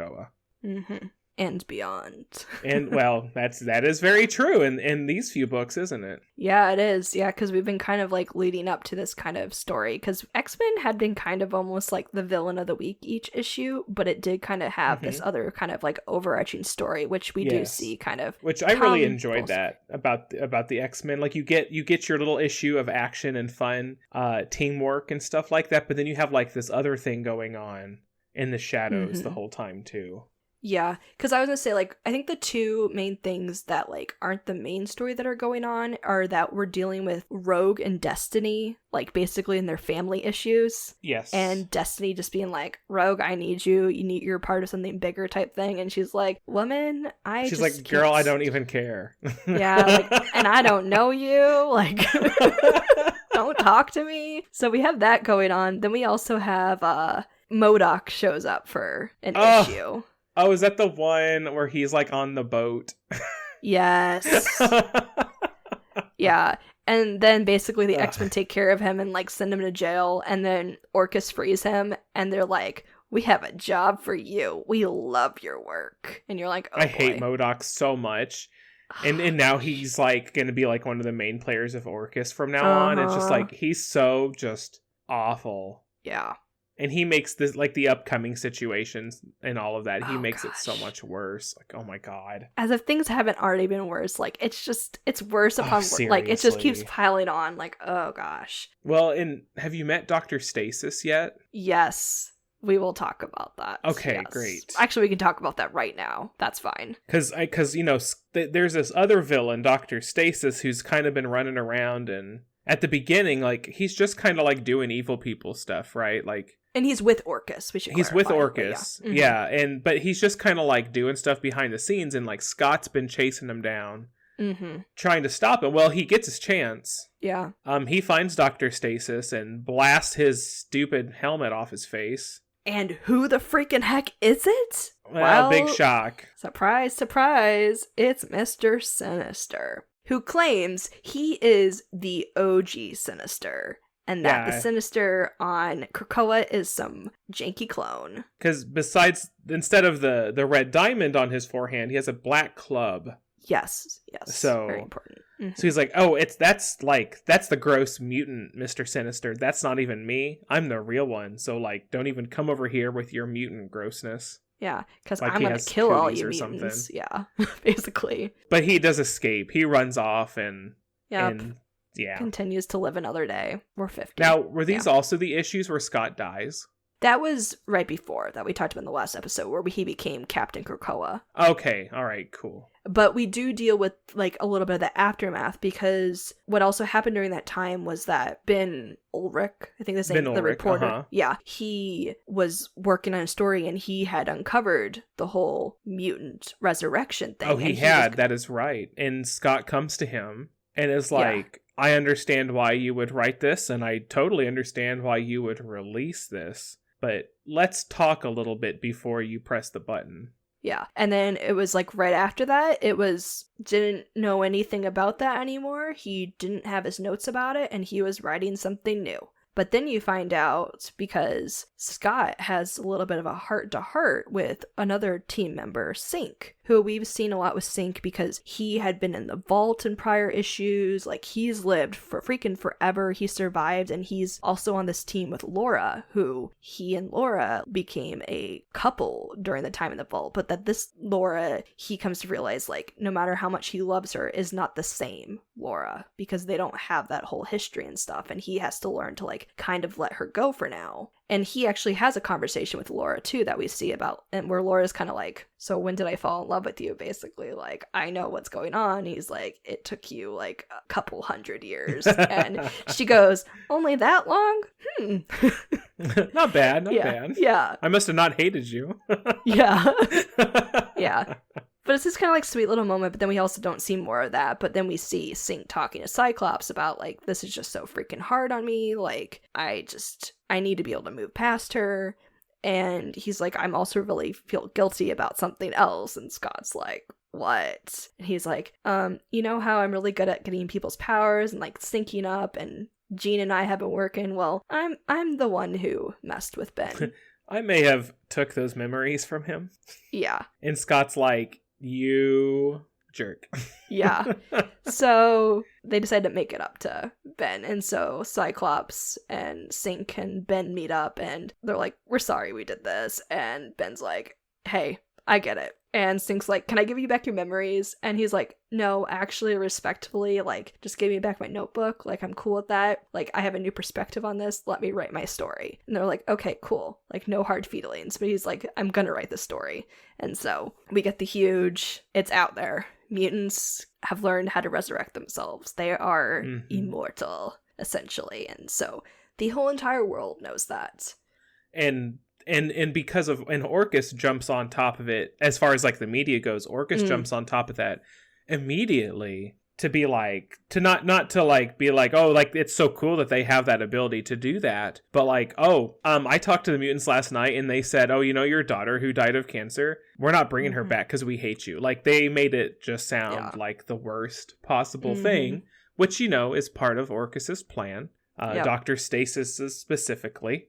Mm-hmm. And beyond.
And, well, that is very true in these few books, isn't it?
Yeah, it is. Yeah, because we've been kind of, like, leading up to this kind of story. Because X-Men had been kind of almost, like, the villain of the week each issue, but it did kind of have this other kind of, like, overarching story, which we do see kind of...
Which I really enjoyed that about the X-Men. Like, you get your little issue of action and fun, teamwork and stuff like that, but then you have, like, this other thing going on in the shadows the whole time, too.
Yeah, because I was gonna say, like, I think the two main things that, like, aren't the main story that are going on are that we're dealing with Rogue and Destiny, like, basically in their family issues.
Yes.
And Destiny just being like, Rogue, I need you. You're part of something bigger type thing. And she's like, woman,
She's like, girl, I don't even care.
Yeah, like, and I don't know you. Like, don't talk to me. So we have that going on. Then we also have MODOK shows up for an issue.
Oh, is that the one where he's, like, on the boat?
Yes. Yeah. And then basically the X-Men take care of him and, like, send him to jail. And then Orcus frees him. And they're like, we have a job for you. We love your work. And you're like, oh,
I hate MODOK so much. And now he's, like, going to be, like, one of the main players of Orcus from now on. It's just, like, he's so just awful.
Yeah.
And he makes this, like, the upcoming situations and all of that. He makes it so much worse. Like, oh my god.
As if things haven't already been worse. Like, it's worse upon worse. Like, it just keeps piling on. Like, oh gosh.
Well, and have you met Dr. Stasis yet?
Yes. We will talk about that.
Okay,
yes.
Great.
Actually, we can talk about that right now. That's fine.
Because you know, there's this other villain, Dr. Stasis, who's kind of been running around, and at the beginning, like, he's just kind of, like, doing evil people stuff, right? Like...
And he's with Orcus.
He's with Orcus, but he's just kind of, like, doing stuff behind the scenes, and, like, Scott's been chasing him down, trying to stop him. Well, he gets his chance.
Yeah.
He finds Dr. Stasis and blasts his stupid helmet off his face.
And who the freaking heck is it?
Well, big shock.
Surprise, surprise! It's Mr. Sinister, who claims he is the OG Sinister. And that the Sinister on Krakoa is some janky clone.
Because instead of the red diamond on his forehand, he has a black club.
Yes.
So,
very important.
So he's like, oh, that's the gross mutant Mr. Sinister. That's not even me. I'm the real one. So like, don't even come over here with your mutant grossness.
Yeah, because
Like
I'm going to kill all you mutants. Yeah, basically.
But he does escape. He runs off and
continues to live another day. We're 50.
Now, were these also the issues where Scott dies?
That was right before that we talked about in the last episode where he became Captain Krakoa.
Okay, all right, cool.
But we do deal with like a little bit of the aftermath because what also happened during that time was that Ben Ulrich, I think the reporter, he was working on a story and he had uncovered the whole mutant resurrection thing.
Oh, that is right. And Scott comes to him and is like, I understand why you would write this and I totally understand why you would release this. But let's talk a little bit before you press the button.
Yeah. And then it was like right after that, didn't know anything about that anymore. He didn't have his notes about it and he was writing something new. But then you find out because Scott has a little bit of a heart-to-heart with another team member, Sync, who we've seen a lot with Sync because he had been in the vault in prior issues. Like, he's lived for freaking forever. He survived, and he's also on this team with Laura, who he and Laura became a couple during the time in the vault. But that this Laura, he comes to realize, like, no matter how much he loves her, is not the same Laura because they don't have that whole history and stuff. And he has to learn to, like, kind of let her go for now. And he actually has a conversation with Laura too that we see about, and where Laura's kind of like, so when did I fall in love with you? Basically, like, I know what's going on. He's like, it took you like a couple 100 years. And she goes, only that long?
Not bad, not bad.
Yeah.
I must have not hated you.
Yeah. Yeah. But it's this kind of like sweet little moment, but then we also don't see more of that. But then we see Sync talking to Cyclops about like, this is just so freaking hard on me. Like, I need to be able to move past her. And he's like, I'm also really feel guilty about something else. And Scott's like, what? And he's like, you know how I'm really good at getting people's powers and like syncing up, and Jean and I have been working. Well, I'm the one who messed with Ben.
I may have took those memories from him.
Yeah.
And Scott's like, you jerk.
Yeah. So they decide to make it up to Ben. And so Cyclops and Sync and Ben meet up and they're like, we're sorry we did this. And Ben's like, hey, I get it. And Sync's like, can I give you back your memories? And he's like, no, actually, respectfully, like, just give me back my notebook. Like, I'm cool with that. Like, I have a new perspective on this. Let me write my story. And they're like, okay, cool. Like, no hard feelings. But he's like, I'm gonna write the story. And so we get the huge, it's out there. Mutants have learned how to resurrect themselves. They are immortal, essentially. And so the whole entire world knows that.
And because of, and Orcus jumps on top of it, as far as like the media goes, Orcus jumps on top of that immediately to be like, to not to like be like, oh, like it's so cool that they have that ability to do that, but like, oh, I talked to the mutants last night and they said, oh, you know, your daughter who died of cancer, we're not bringing her back because we hate you. Like, they made it just sound like the worst possible thing, which, you know, is part of Orcus's plan. Dr. Stasis specifically.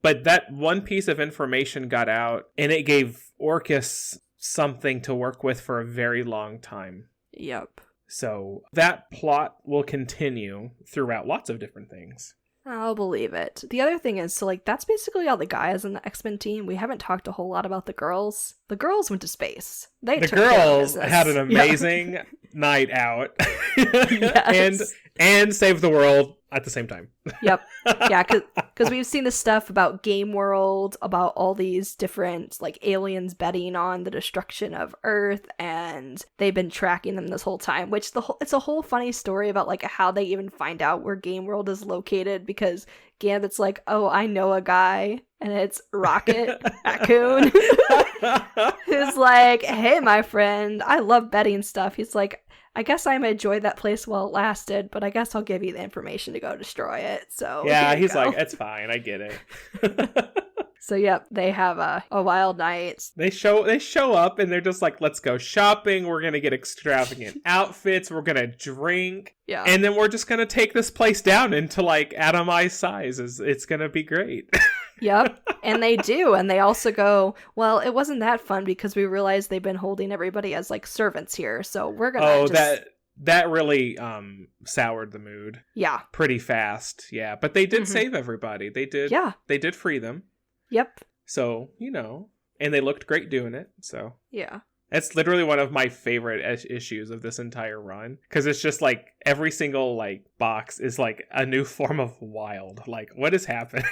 But that one piece of information got out and it gave Orcus something to work with for a very long time.
Yep.
So that plot will continue throughout lots of different things.
I'll believe it. The other thing is, so like, that's basically all the guys in the X-Men team. We haven't talked a whole lot about the girls. The girls went to space. The girls
had an amazing night out. and saved the world at the same time.
Yep. Yeah, because we've seen this stuff about Game World, about all these different like aliens betting on the destruction of Earth, and they've been tracking them this whole time, which it's a whole funny story about like how they even find out where Game World is located, because Gambit's like, oh, I know a guy, and it's Rocket Raccoon. Who's like, hey, my friend, I love betting stuff. He's like, I guess I enjoyed that place while it lasted, but I guess I'll give you the information to go destroy it. So
yeah, he's like, it's fine, I get it.
So yep, they have a wild night.
They show up and they're just like, let's go shopping. We're gonna get extravagant outfits. We're gonna drink.
Yeah,
and then we're just gonna take this place down into like atomized sizes. It's gonna be great.
Yep, and they do, and they also go, well, it wasn't that fun because we realized they've been holding everybody as like servants here, so we're gonna
that really soured the mood.
Yeah.
Pretty fast. Yeah. But they did save everybody. They did.
Yeah.
They did free them.
Yep.
So, and they looked great doing it. So
yeah.
That's literally one of my favorite issues of this entire run. Because it's just like every single like box is like a new form of wild. Like, what is happening?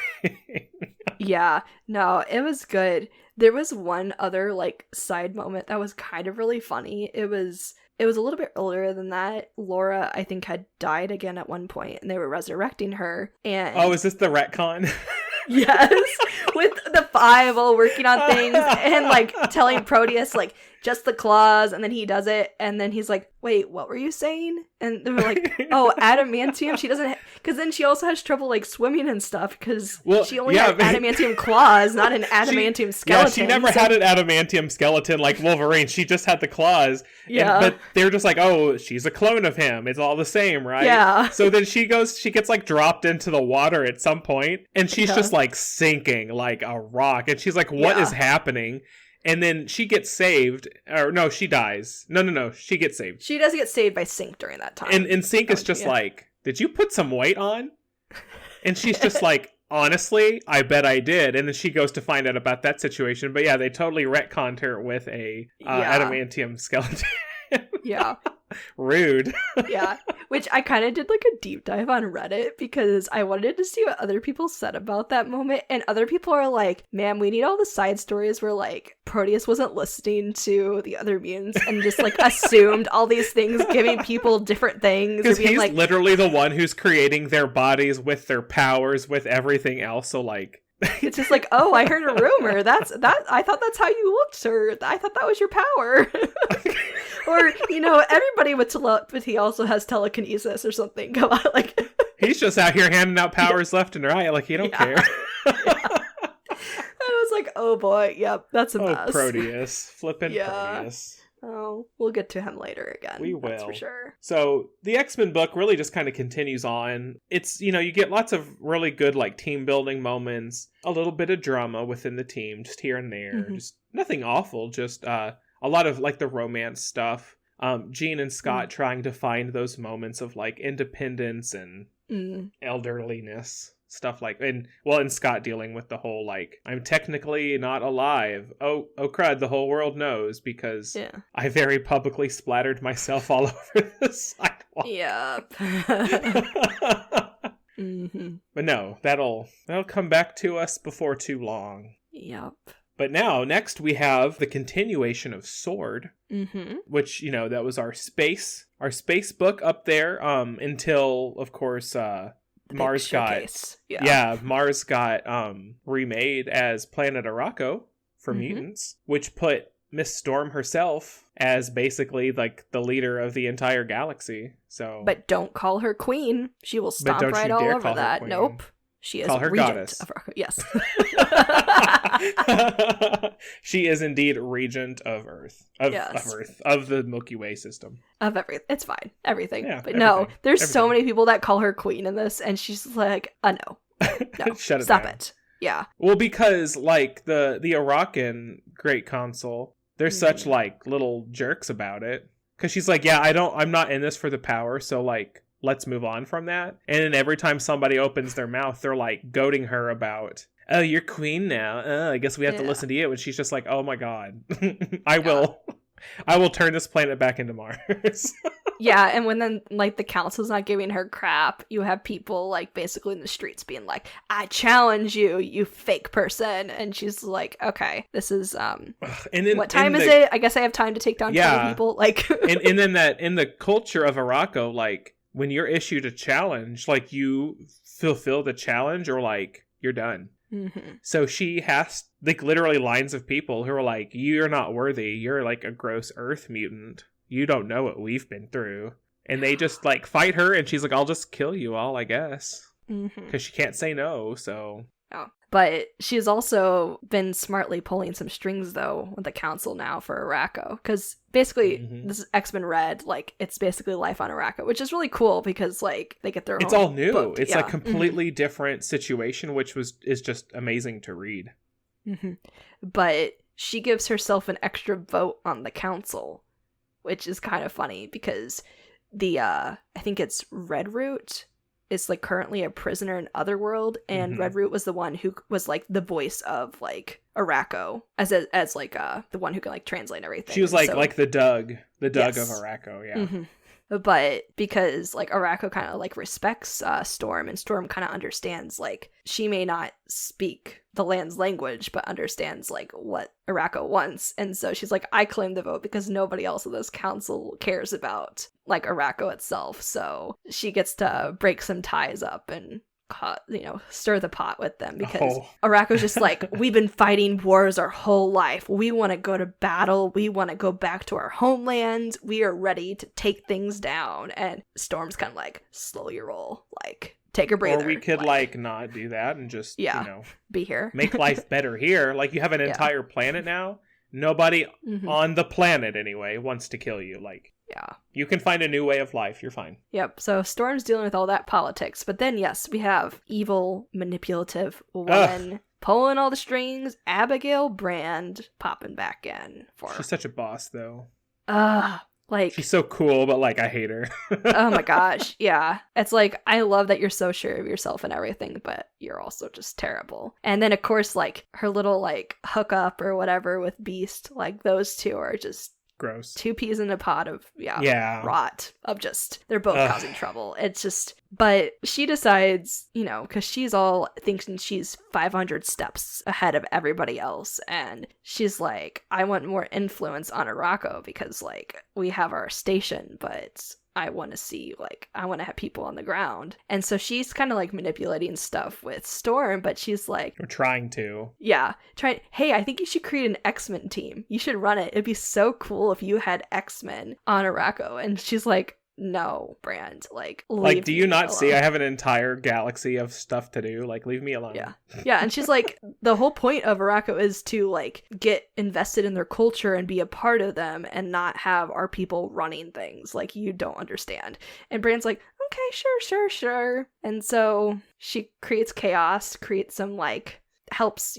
Yeah, no, it was good. There was one other like side moment that was kind of really funny. It was a little bit earlier than that. Laura, I think, had died again at one point, and they were resurrecting her. And
oh, is this the retcon?
Yes, with the 5 all working on things and like telling Proteus like just the claws, and then he does it, and then he's like, wait, what were you saying? And they were like, oh, adamantium. She doesn't because then she also has trouble like swimming and stuff because she only had adamantium claws, not an adamantium skeleton.
Yeah, she never had an adamantium skeleton like Wolverine. She just had the claws.
Yeah,
but they're just like, oh, she's a clone of him. It's all the same, right?
Yeah.
So then she gets like dropped into the water at some point, and she's just like sinking like a rock, and she's like, what is happening? And then she gets saved. Or no, she dies. No. She gets saved.
She does get saved by Sync during that time.
And Sync is just like, did you put some weight on? And she's just like, honestly, I bet I did. And then she goes to find out about that situation. But yeah, they totally retconned her with a adamantium skeleton.
Yeah.
Rude.
Yeah, which I kind of did like a deep dive on Reddit because I wanted to see what other people said about that moment, and other people are like, man, we need all the side stories where like Proteus wasn't listening to the other mutants and just like assumed all these things, giving people different things.
Because he's
like,
literally the one who's creating their bodies with their powers, with everything else, so like
it's just like, oh, I heard a rumor. I thought that's how you looked, or I thought that was your power. Or, everybody with telepathy also has telekinesis or something. Come on, like
he's just out here handing out powers left and right, like he don't care.
I was like, oh boy, yep, that's a mess.
Proteus. Flippin' Proteus.
Oh, we'll get to him later again.
We will.
That's for sure.
So the X-Men book really just kind of continues on. It's, you get lots of really good like team building moments, a little bit of drama within the team, just here and there. Just nothing awful, just a lot of like the romance stuff. Jean and Scott trying to find those moments of like independence and elderliness. Stuff like, and Scott dealing with the whole like, I'm technically not alive. Oh crud, the whole world knows because I very publicly splattered myself all over the sidewalk.
Yep.
But no, that'll come back to us before too long.
Yep.
But next we have the continuation of Sword, which, that was our space book up there, until, of course, Mars got Mars got remade as Planet Arakko for mutants, which put Miss Storm herself as basically like the leader of the entire galaxy. So,
but don't call her queen. She will stomp right all over that. Nope. She is
her
regent
goddess.
Of Arakko. Yes.
She is indeed regent of Earth. Of the Milky Way system.
Of everything. It's fine. Everything.
Yeah,
but
everything.
No, there's so many people that call her queen in this, and she's like, no.
Shut it
Stop
down.
it. Yeah.
Well, because like the Arakan Great Consul, they're such like little jerks about it. Because she's like, I'm not in this for the power, so like, let's move on from that. And then every time somebody opens their mouth, they're like goading her about, oh, you're queen now. I guess we have to listen to you. And she's just like, oh my god, I will turn this planet back into Mars.
Yeah, and when then like the council's not giving her crap, you have people like basically in the streets being like, I challenge you, you fake person. And she's like, okay, this is and then, what time is it? I guess I have time to take down 20 people. Like
and then that in the culture of Arakko, like when you're issued a challenge, like you fulfill the challenge or like you're done. So she has like literally lines of people who are like, you're not worthy, you're like a gross earth mutant, you don't know what we've been through. And they just like fight her, and she's like, I'll just kill you all, I guess, because she can't say no. So
but she's also been smartly pulling some strings though with the council now for Arakko, because basically this is X-Men Red, like it's basically life on Arakko, which is really cool because like they get their
it's
own
all new
book.
It's a completely different situation, which is just amazing to read.
But she gives herself an extra vote on the council, which is kind of funny because I think it's Redroot is like currently a prisoner in Otherworld, and Redroot was the one who was like the voice of like Arakko as like the one who can like translate everything.
She was like the Doug of Arakko, yeah.
Mm-hmm. But because like Arakko kind of like respects Storm, and Storm kind of understands like she may not speak the land's language but understands like what Arakko wants, and so she's like, I claim the vote because nobody else in this council cares about like Arakko itself, so she gets to break some ties up and stir the pot with them, because Arakko's just like, we've been fighting wars our whole life. We want to go to battle. We want to go back to our homeland. We are ready to take things down. And Storm's kind of like, slow your roll. Like, take a breather.
Or we could like not do that and just,
be here.
make life better here. Like, you have an entire planet now. Nobody on the planet, anyway, wants to kill you. Like, you can find a new way of life. You're fine.
Yep. So Storm's dealing with all that politics. But then, yes, we have evil, manipulative woman pulling all the strings. Abigail Brand popping back in.
She's such a boss, though.
Like,
she's so cool, but like, I hate her.
Oh my gosh. Yeah. It's like, I love that you're so sure of yourself and everything, but you're also just terrible. And then, of course, like, her little like hookup or whatever with Beast, like, those two are just
gross.
Two peas in a pod of rot, of just, they're both causing trouble. It's just, but she decides, because she's all thinking she's 500 steps ahead of everybody else, and she's like, I want more influence on Arakko because like we have our station, but I want to see, like, I want to have people on the ground. And so she's kind of like manipulating stuff with Storm, but she's like,
we're trying to.
Yeah. Hey, I think you should create an X-Men team. You should run it. It'd be so cool if you had X-Men on Arakko. And she's like, no, Brand, like,
do you not see I have an entire galaxy of stuff to do? Like, leave me alone.
Yeah. And she's like, the whole point of Arakko is to like get invested in their culture and be a part of them and not have our people running things. Like, you don't understand. And Brand's like, okay, sure. And so she creates chaos, creates some like, helps,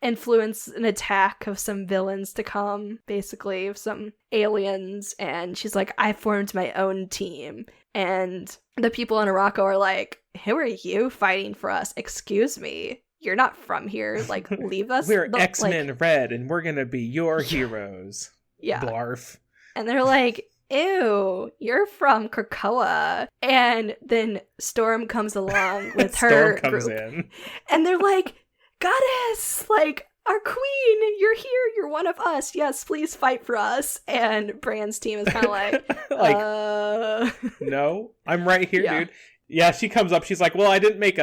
influence an attack of some villains to come, basically, of some aliens. And she's like, I formed my own team. And the people in Arakko are like, who are you fighting for us? Excuse me. You're not from here. Like, leave us.
We're X-Men Red, and we're gonna be your heroes.
Yeah.
Blarf. And
they're like, ew, you're from Krakoa. And then Storm comes along with her
comes
group.
In.
And they're like, Goddess, like, our queen, you're here, you're one of us, yes, please fight for us. And Brand's team is kind of like,
no, I'm right here, dude. Yeah, she comes up, she's like, well, I didn't make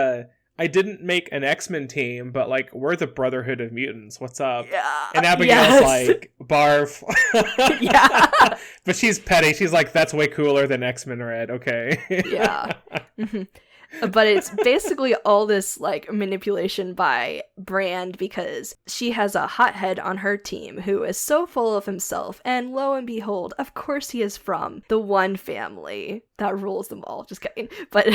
an X-Men team, but like, we're the Brotherhood of Mutants, what's up?
Yeah.
And Abigail's like, barf.
Yeah.
But she's petty, she's like, that's way cooler than X-Men Red, okay.
Yeah. Mm-hmm. But it's basically all this like manipulation by Brand, because she has a hothead on her team who is so full of himself, and lo and behold, of course he is from the one family that rules them all. Just kidding. But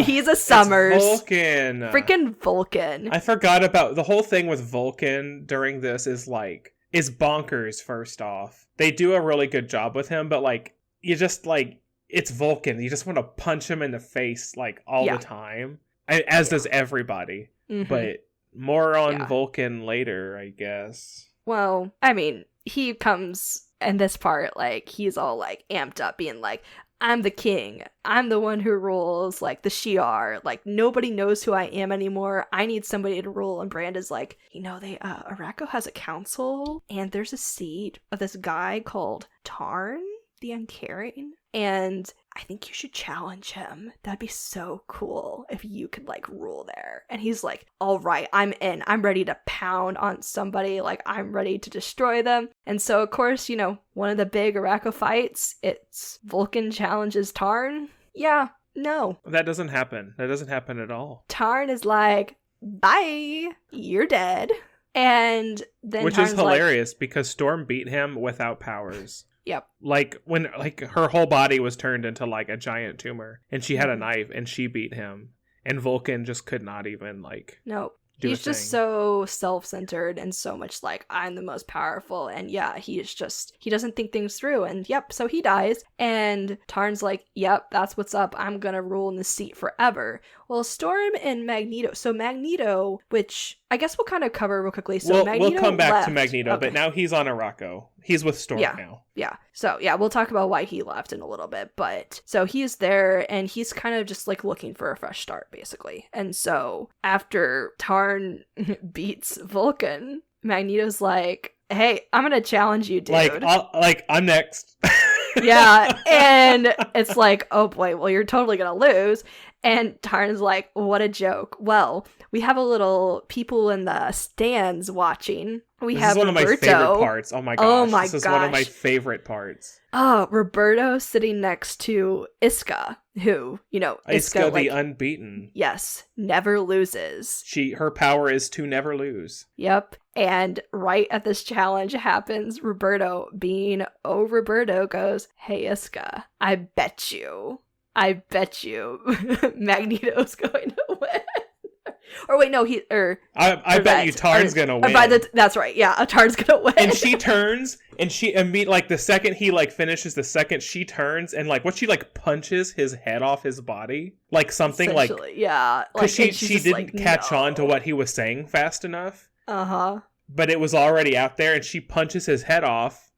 he's a Summers.
Vulcan.
Freaking Vulcan.
I forgot about the whole thing with Vulcan during this is bonkers. First off, they do a really good job with him, but like, you just like, it's Vulcan. You just want to punch him in the face like all the time, as does everybody. Mm-hmm. But more on Vulcan later, I guess.
Well, I mean, he comes in this part like he's all like amped up, being like, I'm the king. I'm the one who rules, like the Shi'ar. Like, nobody knows who I am anymore. I need somebody to rule. And Brand is like, Arakko has a council, and there's a seat of this guy called Tarn the Uncaring. And I think you should challenge him. That'd be so cool if you could, like, rule there. And he's like, all right, I'm in. I'm ready to pound on somebody. Like, I'm ready to destroy them. And so, of course, one of the big Arakko fights, it's Vulcan challenges Tarn. Yeah, no.
That doesn't happen. That doesn't happen at all.
Tarn is like, bye, you're dead. And then
Which
Tarn's
is hilarious because Storm beat him without powers.
Yep.
Like, when her whole body was turned into like a giant tumor, and she had a knife, and she beat him, and Vulcan just could not even
Nope.
do
He's
a
just
thing.
so self-centered and so much like, I'm the most powerful. And yeah, he doesn't think things through. And yep, so he dies. And Tarn's like, yep, that's what's up. I'm gonna rule in the seat forever. Well, Storm and Magneto. So Magneto, which I guess we'll kind of cover real quickly. So Magneto
we'll come back
left.
to Magneto,
Okay.
but now he's on Arakko. He's with Storm now.
Yeah. So yeah, we'll talk about why he left in a little bit. But so he's there and he's kind of just like looking for a fresh start, basically. And so after Tarn beats Vulcan, Magneto's like, hey, I'm gonna challenge you, dude.
I'm next.
Yeah, and it's like, oh boy, well, you're totally gonna lose. And Tarn's like, what a joke. Well, we have a little people in the stands watching.
This is one of my favorite parts. Oh my gosh.
Oh my
this is
gosh.
one of my favorite parts.
Oh, Roberto sitting next to Iska, who,
Iska
like,
the unbeaten.
Yes, never loses.
Her power is to never lose.
Yep. And right at this challenge happens, Roberto, being Roberto, goes, hey, Iska, I bet you Magneto's going to win. Or wait, no,
I bet you Tarn's gonna win.
That's right, yeah, Tarn's gonna win.
And she turns, and the second he like finishes, the second she turns, and like she like punches his head off his body, like something like,
yeah,
because she didn't catch on to what he was saying fast enough. But it was already out there, and she punches his head off.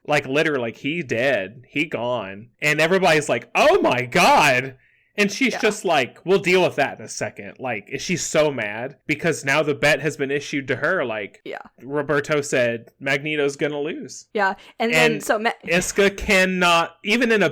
Like, literally, like, he dead. He gone. And everybody's like, oh my god! And she's just like, we'll deal with that in a second. Like, she's so mad because now the bet has been issued to her. Like, Roberto said, Magneto's gonna lose.
Yeah, and then
Iska cannot, even in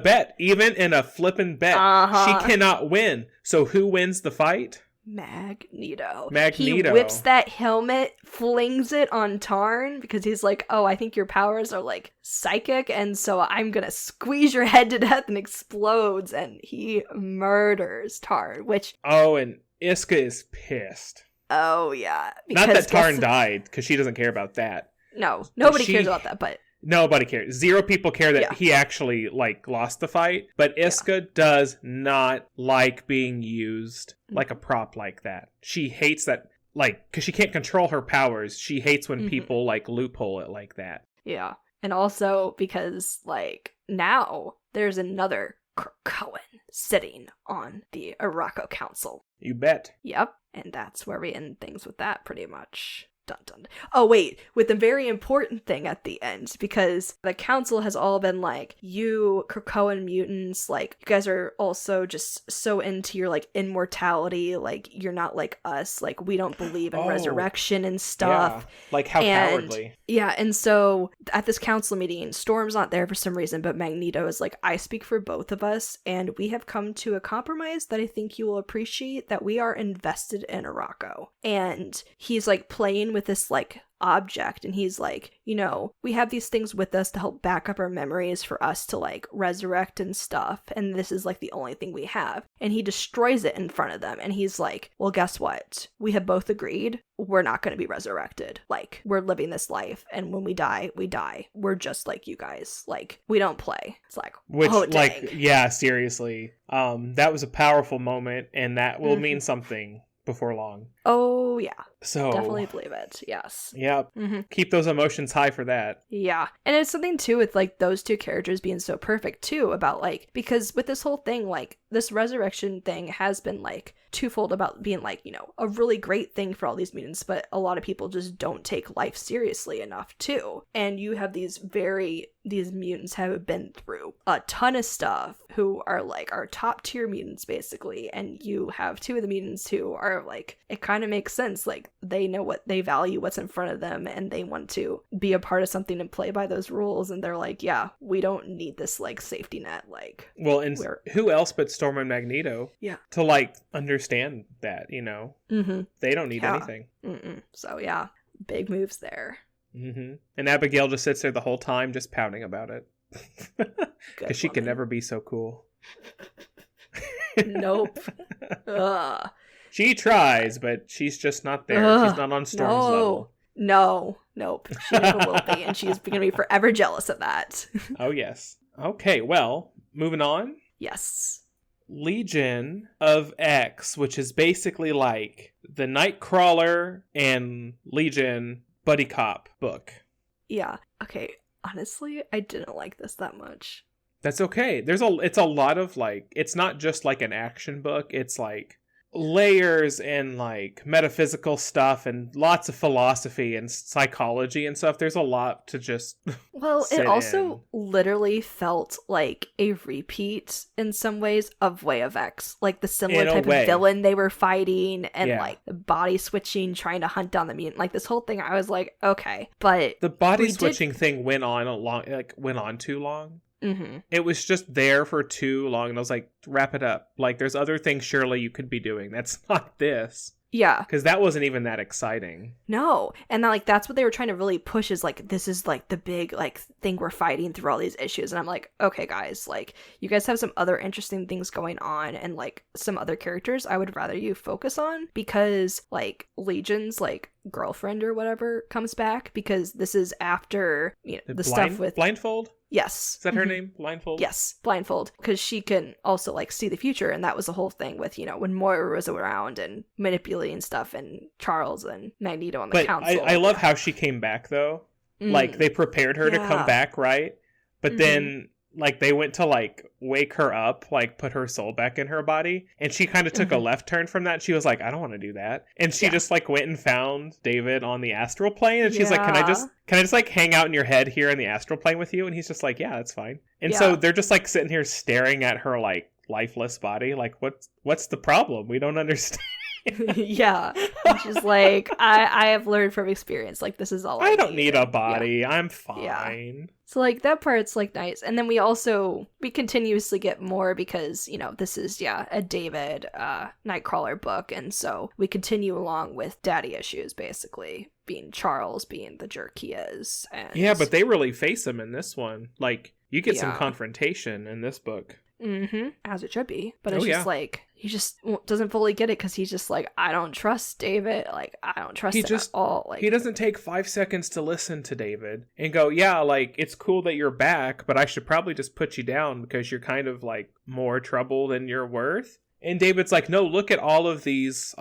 a flippin' bet, she cannot win. So who wins the fight?
Magneto.
He
whips that helmet, flings it on Tarn because he's like, oh, I think your powers are like psychic, and so I'm gonna squeeze your head to death, and explodes, and he murders Tarn, which...
Oh, and Iska is pissed.
Oh, yeah.
Not that Tarn died, because she doesn't care about that.
No, nobody cares about that, but...
Nobody cares. Zero people care that he actually, like, lost the fight. But Iska does not like being used like a prop like that. She hates that, like, because she can't control her powers. She hates when people, like, loophole it like that.
Yeah. And also because, like, now there's another Krakoan sitting on the Arakko Council.
You bet.
Yep. And that's where we end things with that, pretty much. Dun, dun. Oh, wait, with the very important thing at the end, because the council has all been like, you Krakoan mutants, like, you guys are also just so into your, like, immortality, like, you're not like us, like, we don't believe in resurrection and stuff.
Yeah. Like, how cowardly.
Yeah, and so at this council meeting, Storm's not there for some reason, but Magneto is like, I speak for both of us, and we have come to a compromise that I think you will appreciate, that we are invested in Arakko. And he's, like, playing with this, like, object, and he's like, we have these things with us to help back up our memories for us to, like, resurrect and stuff, and this is, like, the only thing we have. And he destroys it in front of them, and he's like, well, guess what? We have both agreed we're not going to be resurrected. Like, we're living this life, and when we die, we die. We're just like you guys. Like, we don't play. It's like,
like, yeah, seriously. That was a powerful moment, and that will mean something before long.
Oh, yeah.
So
definitely believe it. Yes.
Yeah. Keep those emotions high for that.
Yeah. And it's something too with, like, those two characters being so perfect too, about, like, because with this whole thing, like, this resurrection thing has been, like, twofold about being, like, a really great thing for all these mutants, but a lot of people just don't take life seriously enough too. And you have these mutants have been through a ton of stuff, who are, like, our top tier mutants basically, and you have two of the mutants who are, like, it kind of makes sense, like, they know what they value, what's in front of them, and they want to be a part of something and play by those rules, and they're like, yeah, we don't need this, like, safety net, like,
well, and who else but Storm and Magneto to, like, understand that, they don't need anything.
So yeah, big moves there.
And Abigail just sits there the whole time just pouting about it because she can never be so cool.
Nope. Ugh.
She tries, but she's just not there. She's not on Storm's level.
Nope. She never will be, and she's going to be forever jealous of that.
Oh, yes. Okay, well, moving on.
Yes.
Legion of X, which is basically like the Nightcrawler and Legion buddy cop book.
Yeah. Okay. Honestly, I didn't like this that much.
That's okay. It's a lot of like, it's not just like an action book. It's like layers and like metaphysical stuff and lots of philosophy and psychology and stuff. There's a lot to just
Well,
sit
it also
in.
literally felt like a repeat in some ways of Way of X. Like the similar
In a
type
way.
of villain they were fighting and
Yeah.
like the body switching, trying to hunt down the mutant. Like this whole thing, I was like, okay. But
The body
we
switching thing went on too long.
Mm-hmm.
It was just there for too long, and I was like, wrap it up. Like, there's other things surely you could be doing. That's not this.
Yeah.
Because that wasn't even that exciting.
No. And then, like, that's what they were trying to really push is, like, this is, like, the big, like, thing we're fighting through all these issues. And I'm like, okay, guys, like, you guys have some other interesting things going on and, like, some other characters I would rather you focus on because, like, Legion's, like, girlfriend or whatever comes back because this is after, you know, the stuff with...
Blindfold?
Yes.
Is that her name? Blindfold?
Yes, Blindfold. Because she can also, like, see the future, and that was the whole thing with, you know, when Moira was around and manipulating stuff, and Charles and Magneto on the council.
I love how she came back, though. Like, they prepared her to come back, right? But then, like, they went to, like, wake her up, like, put her soul back in her body, and she kind of took a left turn from that. She was like, I don't want to do that. And she just, like, went and found David on the astral plane, and she's like, can I just, like, hang out in your head here in the astral plane with you? And he's just like, yeah, that's fine. And so they're just, like, sitting here staring at her, like, lifeless body. Like, what's the problem? We don't understand.
Yeah. And she's like, I have learned from experience. Like, this is all I
don't need a body.
Yeah.
I'm fine.
Yeah. So, like, that part's, like, nice. And then we continuously get more because, you know, this is, a David Nightcrawler book. And so we continue along with daddy issues, basically. Being Charles, being the jerk he is. And...
Yeah, but they really face him in this one. Like, you get some confrontation in this book.
Mm-hmm. As it should be. But it's just like, he just doesn't fully get it because he's just like, I don't trust David. Like, I don't trust him at all. Like,
he doesn't take 5 seconds to listen to David and go, yeah, like, it's cool that you're back, but I should probably just put you down because you're kind of like more trouble than you're worth. And David's like, no, look at all of these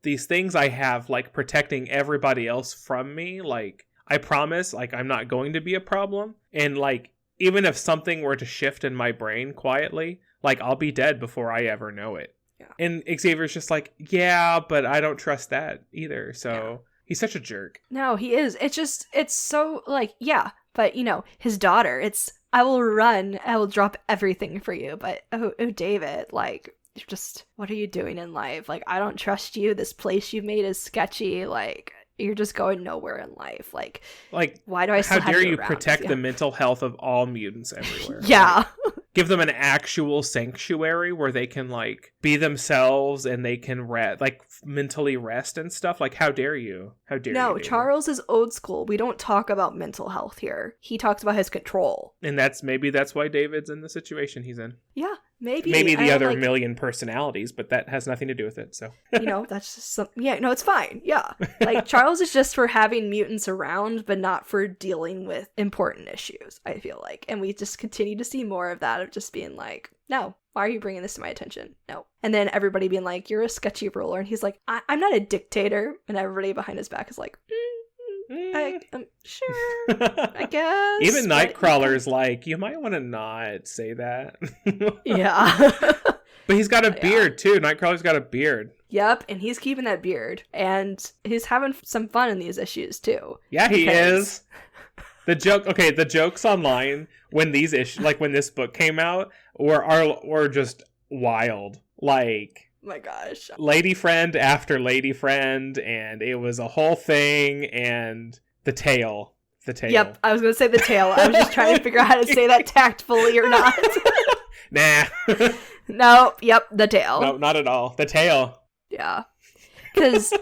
things I have, like, protecting everybody else from me. Like, I promise, like, I'm not going to be a problem. And, like, even if something were to shift in my brain quietly, like, I'll be dead before I ever know it. Yeah. And Xavier's just like, yeah, but I don't trust that either. So he's such a jerk.
No, he is. It's so, like, yeah. But, you know, his daughter, I will run. I will drop everything for you. But, oh, David, like, just, what are you doing in life? Like, I don't trust you. This place you made is sketchy. Like, you're just going nowhere in life. Like why do I still have you around? How dare you
protect the mental health of all mutants everywhere?
Yeah.
Like, give them an actual sanctuary where they can, like, be themselves and they can mentally rest and stuff. Like, how dare you? How dare you?
No, Charles is old school. We don't talk about mental health here. He talks about his control.
And maybe that's why David's in the situation he's in.
Yeah. Maybe
the other million personalities, but that has nothing to do with it. So,
you know, that's just it's fine. Yeah. Like, Charles is just for having mutants around, but not for dealing with important issues, I feel like. And we just continue to see more of that, of just being like, no, why are you bringing this to my attention? No. And then everybody being like, you're a sketchy ruler. And he's like, I'm not a dictator. And everybody behind his back is like, I'm sure, I guess.
Even Nightcrawler's like, you might want to not say that.
Yeah.
But he's got a beard, too. Nightcrawler's got a beard.
Yep, and he's keeping that beard. And he's having some fun in these issues, too.
Yeah, he is. The jokes online when when this book came out were just wild. Like,
my gosh,
lady friend after lady friend, and it was a whole thing. And the tail.
Yep, I was gonna say the tail. I was just trying to figure out how to say that tactfully or not.
Nah.
No, yep, the tail.
No, not at all. The tail.
Yeah, because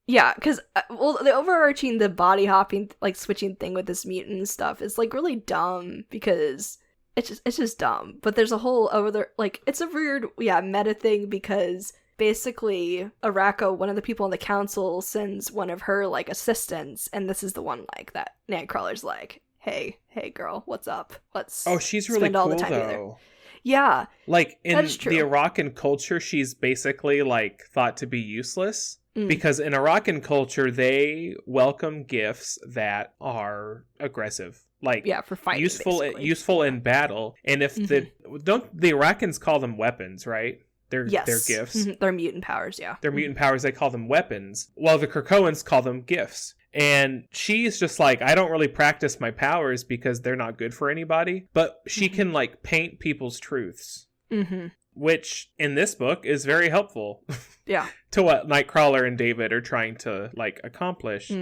the overarching, the body hopping, like, switching thing with this mutant stuff is, like, really dumb because it's just dumb. But there's a whole other, like, it's a weird meta thing because basically Arako, one of the people on the council, sends one of her, like, assistants, and this is the one, like, that Nightcrawler's like, hey girl, what's up? Let's
she's really
spend all
cool,
the time
though.
together. Yeah,
Like, in
that is true.
the Arakan culture, she's basically, like, thought to be useless. Because in Arakan culture, they welcome gifts that are aggressive. Like,
for fighting,
useful in battle. And if the Arakans call them weapons, right? They're gifts.
They're mutant powers, yeah.
They're mutant powers, they call them weapons. While the Krakoans call them gifts. And she's just like, I don't really practice my powers because they're not good for anybody. But she can, like, paint people's truths. Which, in this book, is very helpful.
Yeah.
To what Nightcrawler and David are trying to, like, accomplish.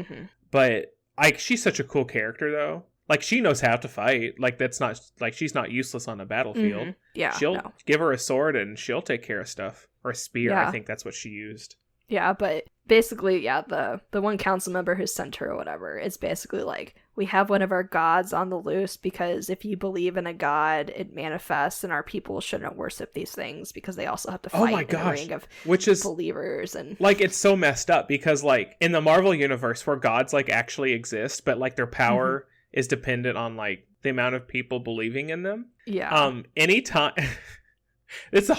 But, like, she's such a cool character, though. Like, she knows how to fight. Like, that's not, like, she's not useless on a battlefield.
Yeah.
She'll give her a sword and she'll take care of stuff. Or a spear, I think that's what she used.
Yeah, but basically, the one council member who sent her or whatever, it's basically like, we have one of our gods on the loose because if you believe in a god, it manifests, and our people shouldn't worship these things because they also have to fight in a ring of believers. And
like, it's so messed up because, like, in the Marvel universe where gods, like, actually exist, but, like, their power is dependent on, like, the amount of people believing in them.
Yeah.
Anytime... It's a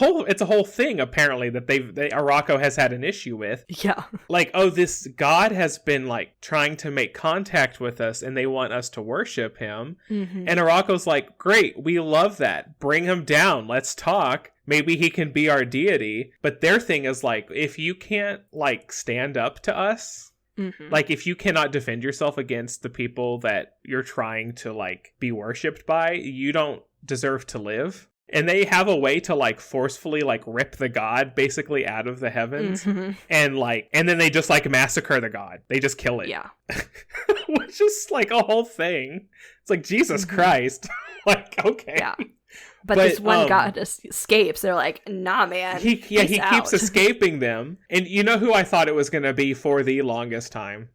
whole thing, apparently, that Arakko has had an issue with.
Yeah.
Like, oh, this god has been, like, trying to make contact with us and they want us to worship him. And Arakko's like, great, we love that. Bring him down. Let's talk. Maybe he can be our deity. But their thing is, like, if you can't, like, stand up to us, like, if you cannot defend yourself against the people that you're trying to, like, be worshipped by, you don't deserve to live. And they have a way to, like, forcefully, like, rip the god basically out of the heavens. And, like, and then they just, like, massacre the god. They just kill it.
Yeah.
Which is, like, a whole thing. It's like, Jesus Christ. Like, okay.
Yeah. But this one god just escapes. They're like, nah, man.
He keeps escaping them. And you know who I thought it was going to be for the longest time?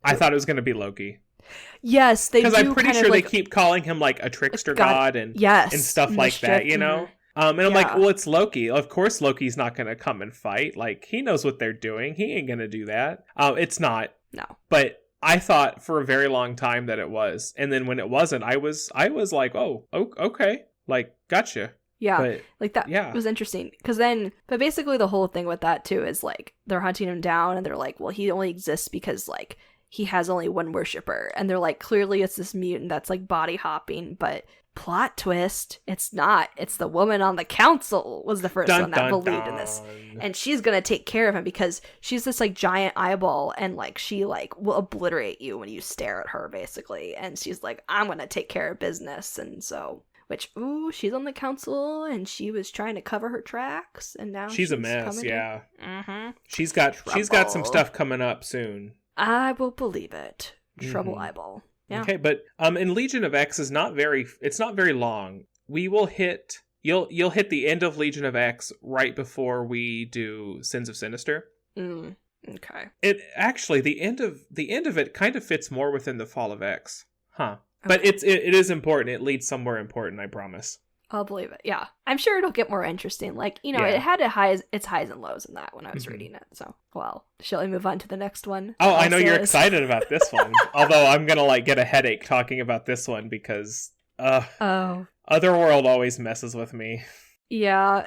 I thought it was going to be Loki.
Yes, they do.
Because I'm pretty sure
like,
they keep calling him, like, a trickster god and stuff like
mischief,
that, you know? And I'm like, well, it's Loki. Of course Loki's not going to come and fight. Like, he knows what they're doing. He ain't going to do that. It's not.
No.
But I thought for a very long time that it was. And then when it wasn't, I was like, oh, okay. Like, gotcha.
Yeah,
but,
like that was interesting. But basically the whole thing with that, too, is, like, they're hunting him down and they're like, well, he only exists because, like, he has only one worshiper. And they're like, clearly it's this mutant that's, like, body hopping, but plot twist, it's not. It's the woman on the council was the first one that believed in this. And she's gonna take care of him because she's this, like, giant eyeball and, like, she, like, will obliterate you when you stare at her, basically. And she's like, I'm gonna take care of business. And so... she's on the council, and she was trying to cover her tracks, and now she's
a mess, yeah.
Mm-hmm.
She's got some stuff coming up soon.
I will believe it. Trouble eyeball. Yeah.
Okay, but in Legion of X it's not very long. We will hit you'll hit the end of Legion of X right before we do Sins of Sinister.
Okay.
It actually the end of it kind of fits more within the Fall of X. Huh.
Okay.
But it is important. It leads somewhere important, I promise.
I'll believe it. Yeah. I'm sure it'll get more interesting. Like, you know, It had its highs and lows in that when I was reading it. So, well, shall we move on to the next one?
Oh, I know you're excited about this one. Although I'm going to, like, get a headache talking about this one because Otherworld always messes with me.
Yeah,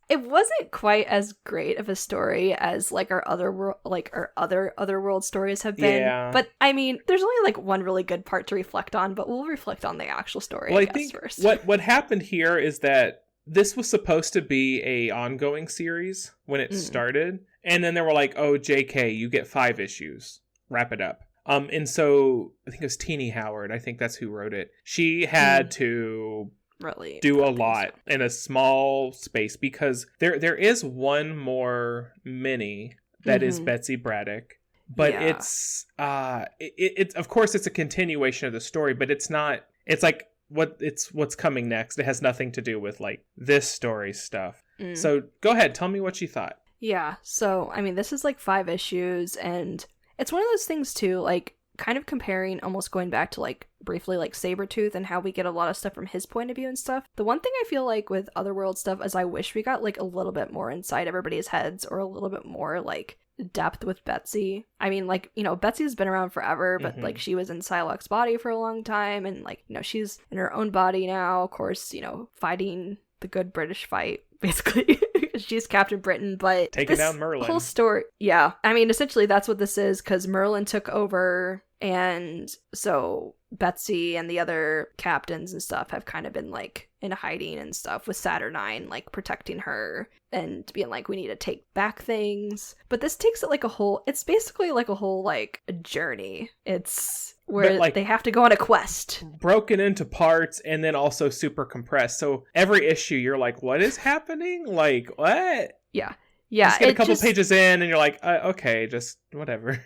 it wasn't quite as great of a story as, like, our other Otherworld stories have been. Yeah. But I mean, there's only, like, one really good part to reflect on, but we'll reflect on the actual story. I think first.
What happened here is that this was supposed to be a ongoing series when it started, and then they were like, "Oh, JK, you get 5 issues. Wrap it up." And so I think it was Teenie Howard. I think that's who wrote it. She had to
really
do a lot in a small space because there is one more mini that is Betsy Braddock, but it's of course it's a continuation of the story, but it's not. It's like what's coming next. It has nothing to do with, like, this story stuff. So go ahead, tell me what you thought.
Yeah, so I mean, this is, like, 5 issues, and it's one of those things too, like, kind of comparing, almost going back to, like, briefly, like, Sabretooth and how we get a lot of stuff from his point of view and stuff. The one thing I feel like with Otherworld stuff is I wish we got, like, a little bit more inside everybody's heads, or a little bit more, like, depth with Betsy. I mean, like, you know, Betsy's been around forever, but like she was in Psylocke's body for a long time, and like, you know, she's in her own body now, of course, you know, fighting the good British fight, basically. She's Captain Britain, but
taking down Merlin.
Whole story, yeah. I mean, essentially that's what this is, because Merlin took over, and so Betsy and the other captains and stuff have kind of been like in hiding and stuff, with Saturnine like protecting her and being like, we need to take back things. But this takes it like a whole, it's basically like a whole like a journey. It's where like, they have to go on a quest,
broken into parts and then also super compressed. So every issue you're like, what is happening? Like, what?
Yeah.
Just get a couple pages in and you're like, okay, just whatever.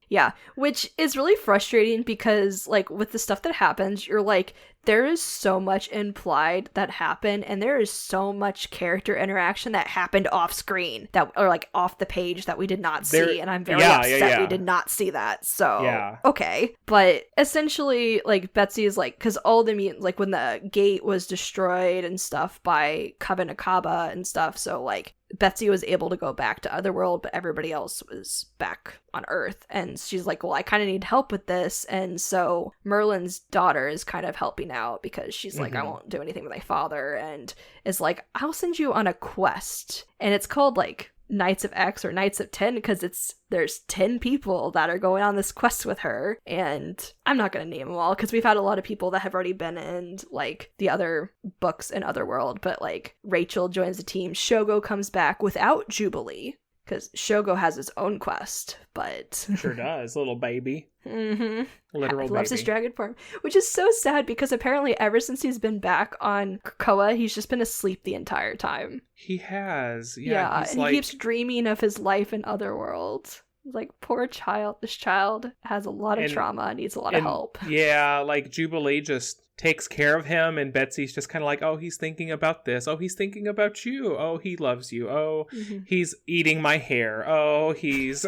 Yeah, which is really frustrating because, like, with the stuff that happens, you're like, there is so much implied that happened, and there is so much character interaction that happened off screen, that, or like off the page, that we did not see, and I'm very upset we did not see that. So, okay. But essentially, like, Betsy is like, because all the mutants, like, when the gate was destroyed and stuff by Coven Akaba and stuff, so, like, Betsy was able to go back to Otherworld, but everybody else was back on Earth. And she's like, well, I kind of need help with this. And so Merlin's daughter is kind of helping out, because she's like, I won't do anything with my father. And is like, I'll send you on a quest. And it's called like Knights of X or Knights of 10, because there's 10 people that are going on this quest with her, and I'm not going to name them all because we've had a lot of people that have already been in like the other books in Otherworld, but like Rachel joins the team, Shogo comes back without Jubilee because Shogo has his own quest, but
sure does, little baby.
Literal loves his dragon form, which is so sad because apparently ever since he's been back on Krakoa, he's just been asleep the entire time.
He has,
and he keeps dreaming of his life in Otherworld. Like, poor child. This child has a lot of trauma and needs a lot of help.
Yeah, like Jubilee just takes care of him, and Betsy's just kind of like, oh, he's thinking about this. Oh, he's thinking about you. Oh, he loves you. Oh, he's eating my hair. Oh, he's...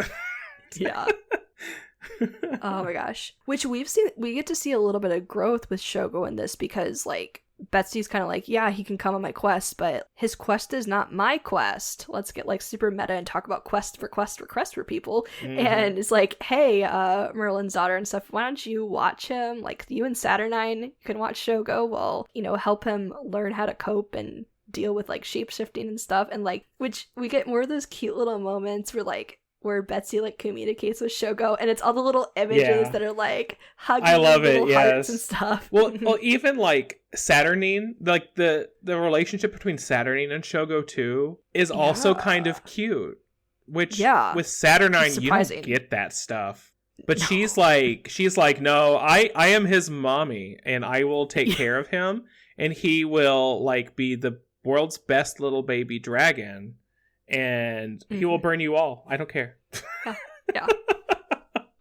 Yeah. Oh my gosh. Which we get to see a little bit of growth with Shogo in this, because like Betsy's kind of like, yeah, he can come on my quest, but his quest is not my quest. Let's get like super meta and talk about quest for people. And it's like, hey, Merlin's daughter and stuff, why don't you watch him? Like, you and Saturnine, you can watch Shogo. Well, you know, help him learn how to cope and deal with like shape-shifting and stuff. And like, which we get more of those cute little moments where Betsy like communicates with Shogo, and it's all the little images that are like hugging, I love it, hearts and stuff.
Well, even like Saturnine, like the relationship between Saturnine and Shogo too is also kind of cute. Which with Saturnine you don't get that stuff. But no. she's like, no, I am his mommy, and I will take care of him, and he will like be the world's best little baby dragon. And he will burn you all. I don't care.
Yeah.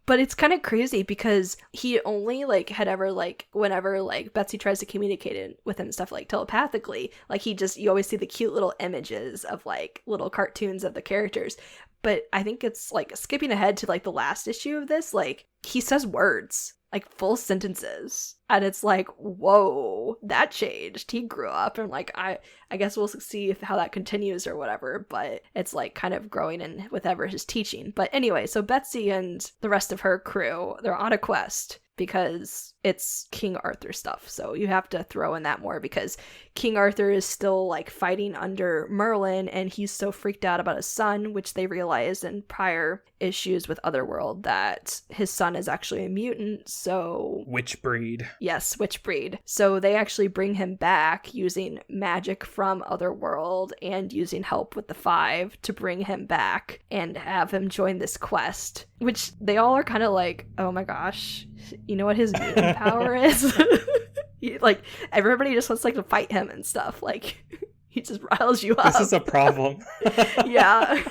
But it's kind of crazy because he only like had ever like whenever like Betsy tries to communicate with him stuff like telepathically, like you always see the cute little images of like little cartoons of the characters. But I think it's like skipping ahead to like the last issue of this, like he says words, like full sentences, and it's like, whoa, that changed. He grew up, and like I guess we'll see how that continues or whatever, but it's like kind of growing in with ever his teaching. But anyway, so Betsy and the rest of her crew, they're on a quest because it's King Arthur stuff, so you have to throw in that more because King Arthur is still like fighting under Merlin, and he's so freaked out about his son, which they realized in prior issues with Otherworld that his son is actually a mutant. So
witch breed.
Yes, witch breed. So they actually bring him back using magic from Otherworld and using help with the Five to bring him back and have him join this quest, which they all are kind of like, oh my gosh, you know what his mutant power is? Like, everybody just wants like to fight him and stuff. Like, he just riles you up.
This is a problem.
Yeah.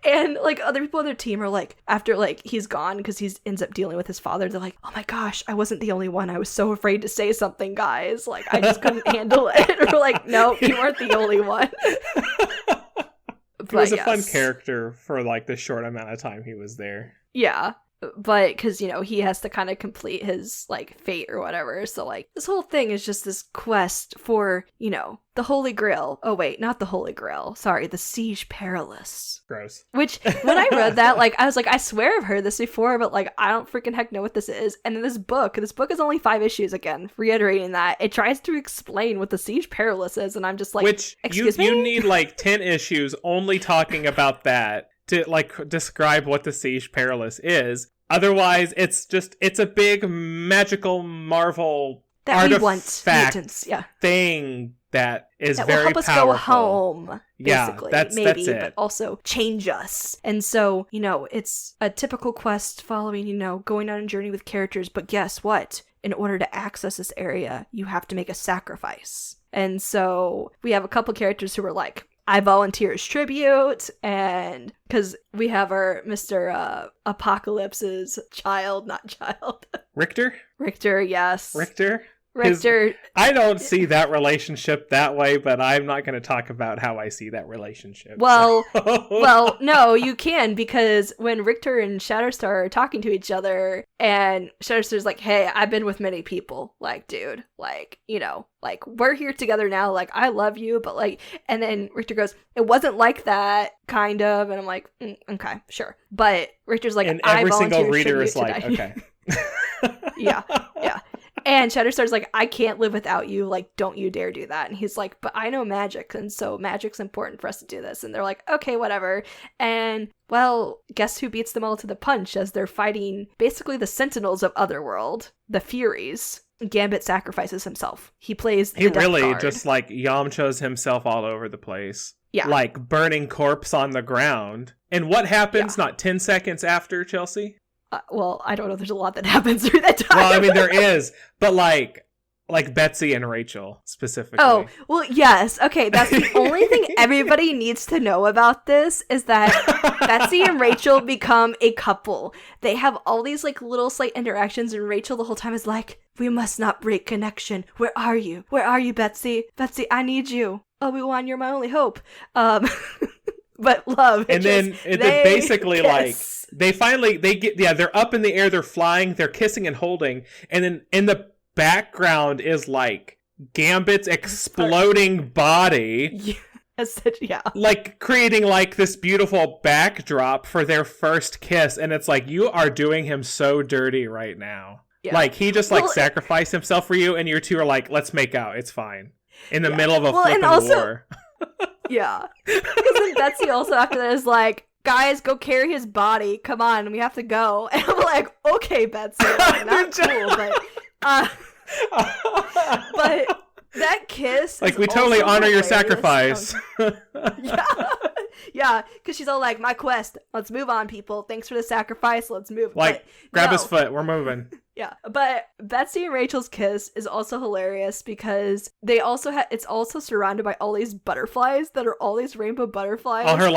And like other people on their team are like, after like he's gone because he ends up dealing with his father, they're like, oh my gosh, I wasn't the only one. I was so afraid to say something, guys. Like, I just couldn't handle it. Or we're like, no, you weren't the only one.
He was a fun character for like the short amount of time he was there.
Yeah. but because, he has to kind of complete his, like, fate or whatever. So, like, this whole thing is just this quest for, the Holy Grail. Oh, wait, not the Holy Grail. Sorry, the Siege Perilous.
Gross.
Which, when I read that, like, I was like, I swear I've heard this before, but, like, I don't freaking heck know what this is. And in this book is only 5 issues, again, reiterating that. It tries to explain what the Siege Perilous is, and I'm just like,
which
excuse me?
You need, like, 10 issues only talking about that to, like, describe what the Siege Perilous is. Otherwise, it's a big magical Marvel
that we want
mutants, thing that is that very powerful. That will help us go
home, basically.
Yeah, that's it.
But also change us. And so, it's a typical quest following, going on a journey with characters. But guess what? In order to access this area, you have to make a sacrifice. And so we have a couple characters who are like, I volunteer as tribute, and because we have our Mr. Apocalypse's not child.
Richter,
yes.
Richter.
Richter.
I don't see that relationship that way, but I'm not going to talk about how I see that relationship.
Well, no, you can, because when Richter and Shatterstar are talking to each other, and Shatterstar's like, hey, I've been with many people, like, dude, like, like, we're here together now, like, I love you, but, like, and then Richter goes, it wasn't like that, kind of, and I'm like, okay, sure. But Richter's like,
and every single reader is like, okay.
Yeah. And Shatterstar's like, I can't live without you, like, don't you dare do that. And he's like, but I know magic, and so magic's important for us to do this. And they're like, okay, whatever. And, well, guess who beats them all to the punch as they're fighting basically the Sentinels of Otherworld, the Furies. Gambit sacrifices himself. He really card.
Just, like, Yamcha's himself all over the place.
Yeah.
Like, burning corpse on the ground. And what happens not 10 seconds after, Chelsea?
Well, I don't know. There's a lot that happens through that time.
Well, I mean, there is, but like Betsy and Rachel specifically.
Oh, well, yes. Okay, that's the only thing everybody needs to know about this is that Betsy and Rachel become a couple. They have all these like little slight interactions, and Rachel the whole time is like, "We must not break connection. Where are you? Where are you, Betsy? Betsy, I need you. Obi-Wan, you're my only hope." But love.
And then they basically kiss. Like they're up in the air, they're flying, they're kissing and holding, and then in the background is like Gambit's exploding body.
Yeah.
Like creating like this beautiful backdrop for their first kiss, and it's like, you are doing him so dirty right now. Yeah. Like he just sacrificed himself for you, and you two are like, let's make out, it's fine. In the middle of a flipping war.
Yeah. Because then Betsy also after that is like, guys, go carry his body. Come on, we have to go. And I'm like, okay, Betsy. Like, not cool, but that kiss,
like, we totally honor your sacrifice.
Yeah, because she's all like, my quest, let's move on, people, thanks for the sacrifice, let's move.
Like, grab his foot, we're moving.
Yeah, but Betsy and Rachel's kiss is also hilarious because they also it's also surrounded by all these butterflies that are all these rainbow butterflies.
All her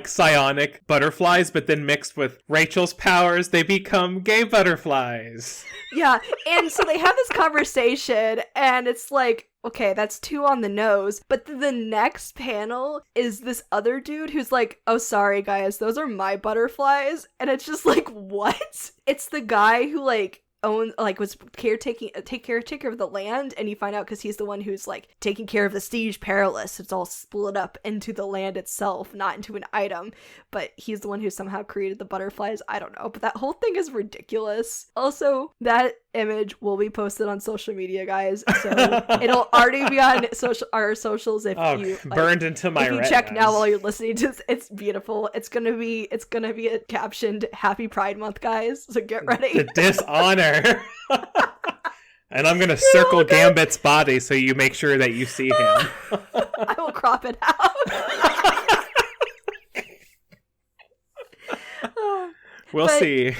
psionic butterflies, but then mixed with Rachel's powers, they become gay butterflies.
Yeah, and so they have this conversation, and it's like, okay, that's too on the nose. But the next panel is this other dude who's like, oh, sorry, guys, those are my butterflies. And it's just like, what? It's the guy who was caretaker of the land, and you find out because he's the one who's like taking care of the Siege Perilous. It's all split up into the land itself, not into an item, but he's the one who somehow created the butterflies. I don't know, but that whole thing is ridiculous. Also, that image will be posted on social media, guys, so it'll already be on our socials if you
burned into my retinas.
Check now while you're listening to this. It's beautiful. It's gonna be a captioned Happy Pride Month, guys, so get ready.
The dishonor. And I'm gonna circle Gambit's body so you make sure that you see him.
I will crop it out.
We'll see.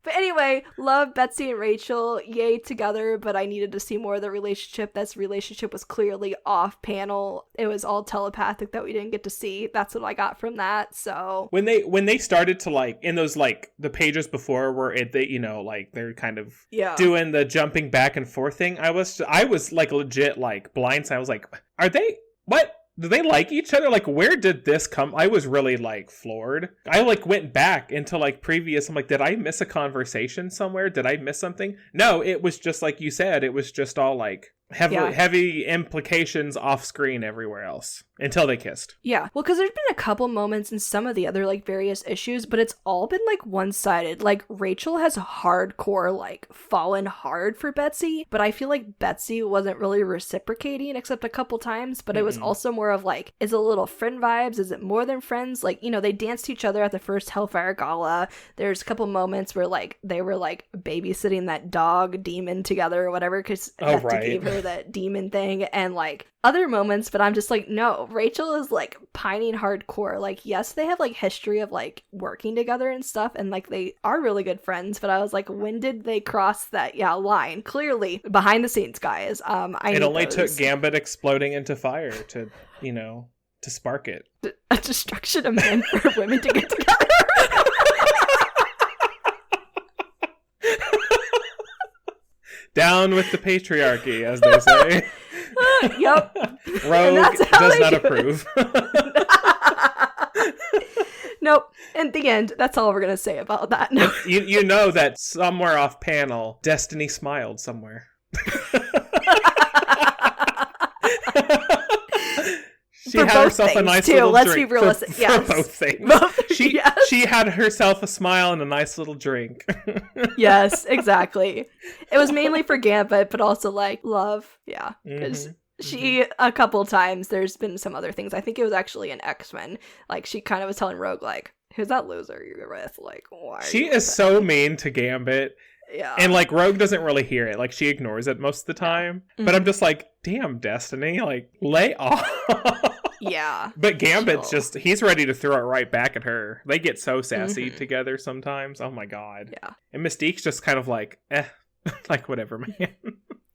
But anyway, love Betsy and Rachel, yay together, but I needed to see more of the relationship. That relationship was clearly off panel. It was all telepathic that we didn't get to see. That's what I got from that. So
when they started to like in those like the pages before where they're kind of doing the jumping back and forth thing, I was like legit like blindsided. I was like, are they what? do they like each other? Like, where did this come? I was really like floored. I like went back into like previous. I'm like, did I miss a conversation somewhere? Did I miss something? No, it was just like you said. It was just all like heavy implications off screen everywhere else until they kissed.
Yeah. Well, because there's been a couple moments in some of the other like various issues, but it's all been like one-sided. Like Rachel has hardcore like fallen hard for Betsy, but I feel like Betsy wasn't really reciprocating except a couple times, but it was also more of like, is it a little friend vibes? Is it more than friends? Like, you know, they danced each other at the first Hellfire Gala. There's a couple moments where like they were like babysitting that dog demon together or whatever because Betsy gave her that demon thing, and like other moments, but I'm just like, no, Rachel is like pining hardcore. Like, yes, they have like history of like working together and stuff, and like they are really good friends, but I was like, when did they cross that line? Clearly behind the scenes, guys.
It only took Gambit exploding into fire to, you know, to spark it.
A destruction of men for women to get together.
Down with the patriarchy, as they say.
Yep.
Rogue does not approve.
Nope. In the end, that's all we're going to say about that. No.
You know that somewhere off panel, Destiny smiled somewhere. She
for
had herself a nice little
Let's
drink.
Be realistic.
For both things. She had herself a smile and a nice little drink.
Yes, exactly. It was mainly for Gambit, but also like love. Yeah. Because she, a couple times, there's been some other things. I think it was actually in X-Men. Like, she kind of was telling Rogue, like, who's that loser you're with? Like, why?
She is so mean to Gambit.
Yeah.
And like Rogue doesn't really hear it. Like she ignores it most of the time. But I'm just like, damn, Destiny, like lay off.
Yeah.
But Gambit's he's ready to throw it right back at her. They get so sassy together sometimes. Oh my god.
Yeah.
And Mystique's just kind of like, like whatever, man.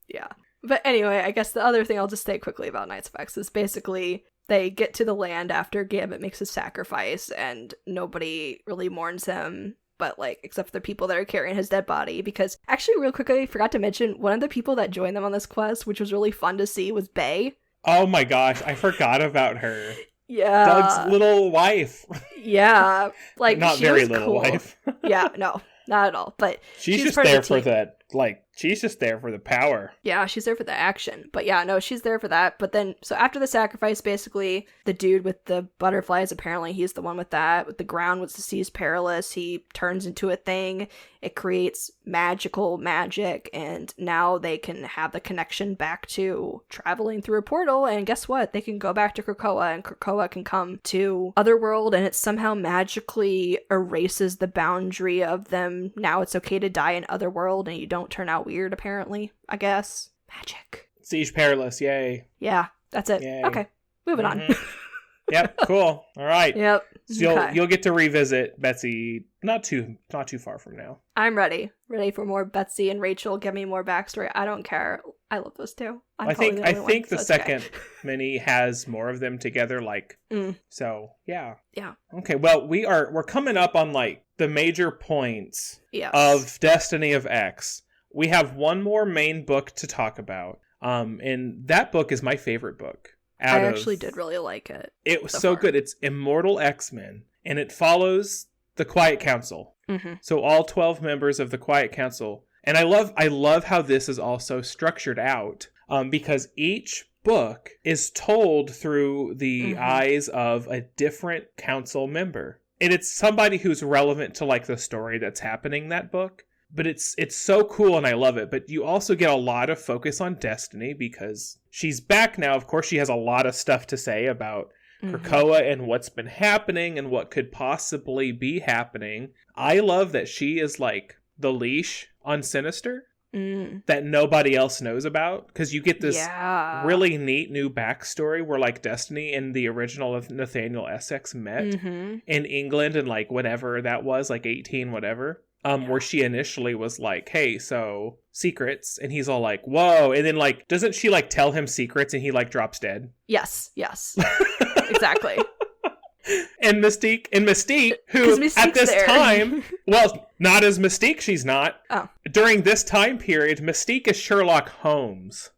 Yeah. But anyway, I guess the other thing I'll just say quickly about Knights of X is basically they get to the land after Gambit makes a sacrifice and nobody really mourns him. But like, except for the people that are carrying his dead body, because actually real quickly, I forgot to mention one of the people that joined them on this quest, which was really fun to see, was Bae.
Oh my gosh, I forgot about her.
Yeah.
Doug's little wife.
Yeah. Like,
not very little wife.
Yeah, no, not at all. But
she's just there for that, like, she's just there for the power.
Yeah, she's there for the action. But yeah, no, she's there for that. But then, so after the sacrifice, basically, the dude with the butterflies, apparently he's the one with that. With the ground, with the seas perilous, he turns into a thing. It creates magical magic. And now they can have the connection back to traveling through a portal. And guess what? They can go back to Krakoa, and Krakoa can come to Otherworld. And it somehow magically erases the boundary of them. Now it's okay to die in Otherworld, and you don't turn out weird, apparently, I guess. Magic.
Siege Perilous, yay.
Yeah, that's it.
Yay.
Okay, moving on.
Yep, cool. All right.
Yep.
So you'll get to revisit Betsy not too far from now.
I'm ready for more Betsy and Rachel. Give me more backstory. I don't care. I love those two.
I think the second mini has more of them together. Like, so yeah.
Yeah.
Okay. Well, we're coming up on like the major points of Destiny of X. We have one more main book to talk about. And that book is my favorite book.
I actually did really like it.
It was so good. It's Immortal X-Men, and it follows the Quiet Council. So all 12 members of the Quiet Council. And I love how this is also structured out, because each book is told through the eyes of a different council member. And it's somebody who's relevant to like the story that's happening in that book. But it's so cool and I love it. But you also get a lot of focus on Destiny because she's back now. Of course, she has a lot of stuff to say about Krakoa and what's been happening and what could possibly be happening. I love that she is like the leash on Sinister that nobody else knows about. Because you get this really neat new backstory where like Destiny and the original of Nathaniel Essex met in England and like whenever that was, like 18 whatever. Where she initially was like, hey, so secrets. And he's all like, whoa. And then like, doesn't she like tell him secrets and he like drops dead?
Yes. Exactly.
And Mystique, who at this time, well, not as Mystique, she's not.
Oh.
During this time period, Mystique is Sherlock Holmes.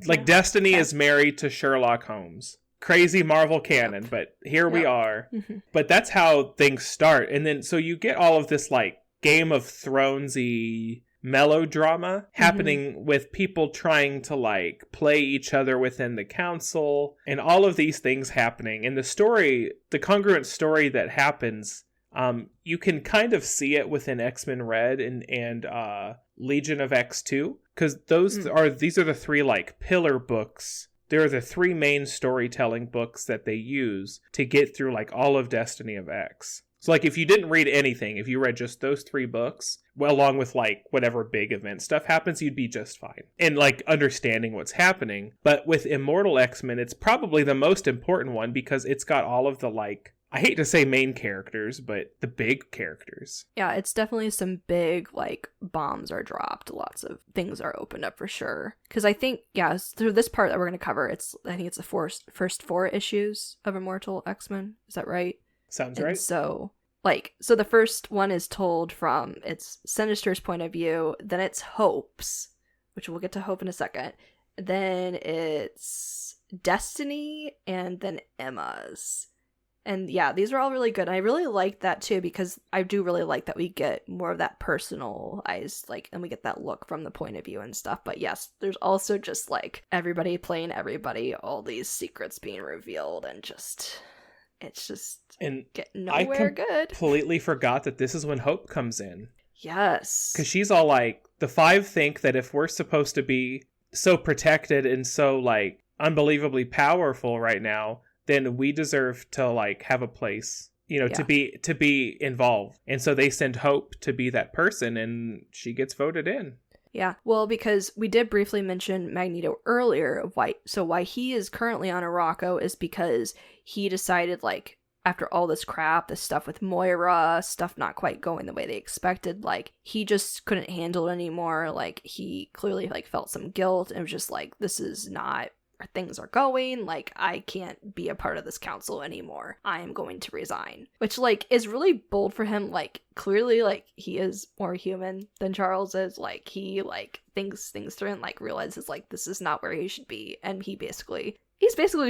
Like Destiny is married to Sherlock Holmes. crazy Marvel canon, but here we are. But that's how things start. And then, so you get all of this, like, Game of Thrones-y melodrama happening with people trying to, like, play each other within the council, and all of these things happening. And the story, the congruent story that happens, you can kind of see it within X-Men Red and Legion of X2, because these are the three, like, pillar books. They're the three main storytelling books that they use to get through, like, all of Destiny of X. So, like, if you didn't read anything, if you read just those three books, well, along with, like, whatever big event stuff happens, you'd be just fine. And, like, understanding what's happening. But with Immortal X-Men, it's probably the most important one because it's got all of the, like, I hate to say main characters, but the big characters.
Yeah, it's definitely some big, like, bombs are dropped. Lots of things are opened up for sure. Because I think, through this part that we're going to cover, I think it's the first 4 issues of Immortal X-Men. Is that right?
Sounds right.
So the first one is told from it's Sinister's point of view, then it's Hope's, which we'll get to Hope in a second. Then it's Destiny, and then Emma's. And yeah, these are all really good. And I really like that too, because I do really like that we get more of that personalized, like, and we get that look from the point of view and stuff. But yes, there's also just like everybody playing everybody, all these secrets being revealed, and it's just getting nowhere good.
I completely forgot that this is when Hope comes in.
Yes.
Because she's all like, the 5 think that if we're supposed to be so protected and so, like, unbelievably powerful right now, then we deserve to, like, have a place, to be involved. And so they send Hope to be that person, and she gets voted in.
Yeah, well, because we did briefly mention Magneto earlier, why he is currently on Arakko is because he decided, like, after all this crap, this stuff with Moira, stuff not quite going the way they expected, like, he just couldn't handle it anymore. Like, he clearly, like, felt some guilt and was just like, this is not where things are going. Like, I can't be a part of this council anymore. I am going to resign. Which, like, is really bold for him. Like, clearly, like, he is more human than Charles is. Like, he, like, thinks things through and, like, realizes, like, this is not where he should be. And he's basically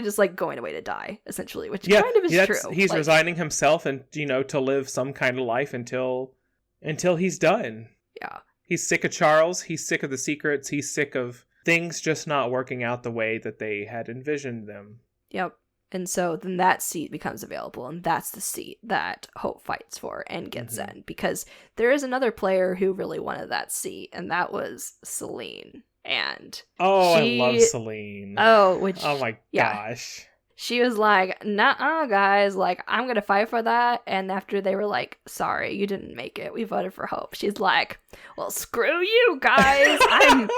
just, like, going away to die, essentially, which kind of is true.
He's
like,
resigning himself and, to live some kind of life until he's done.
Yeah.
He's sick of Charles. He's sick of the secrets. He's sick of things just not working out the way that they had envisioned them.
Yep. And so then that seat becomes available, and that's the seat that Hope fights for and gets in, because there is another player who really wanted that seat, and that was Selene. And
I love Selene.
Oh my
gosh.
She was like, "Nuh-uh, guys, like, I'm gonna fight for that." And after they were like, "Sorry, you didn't make it. We voted for Hope," she's like, "Well, screw you guys. I'm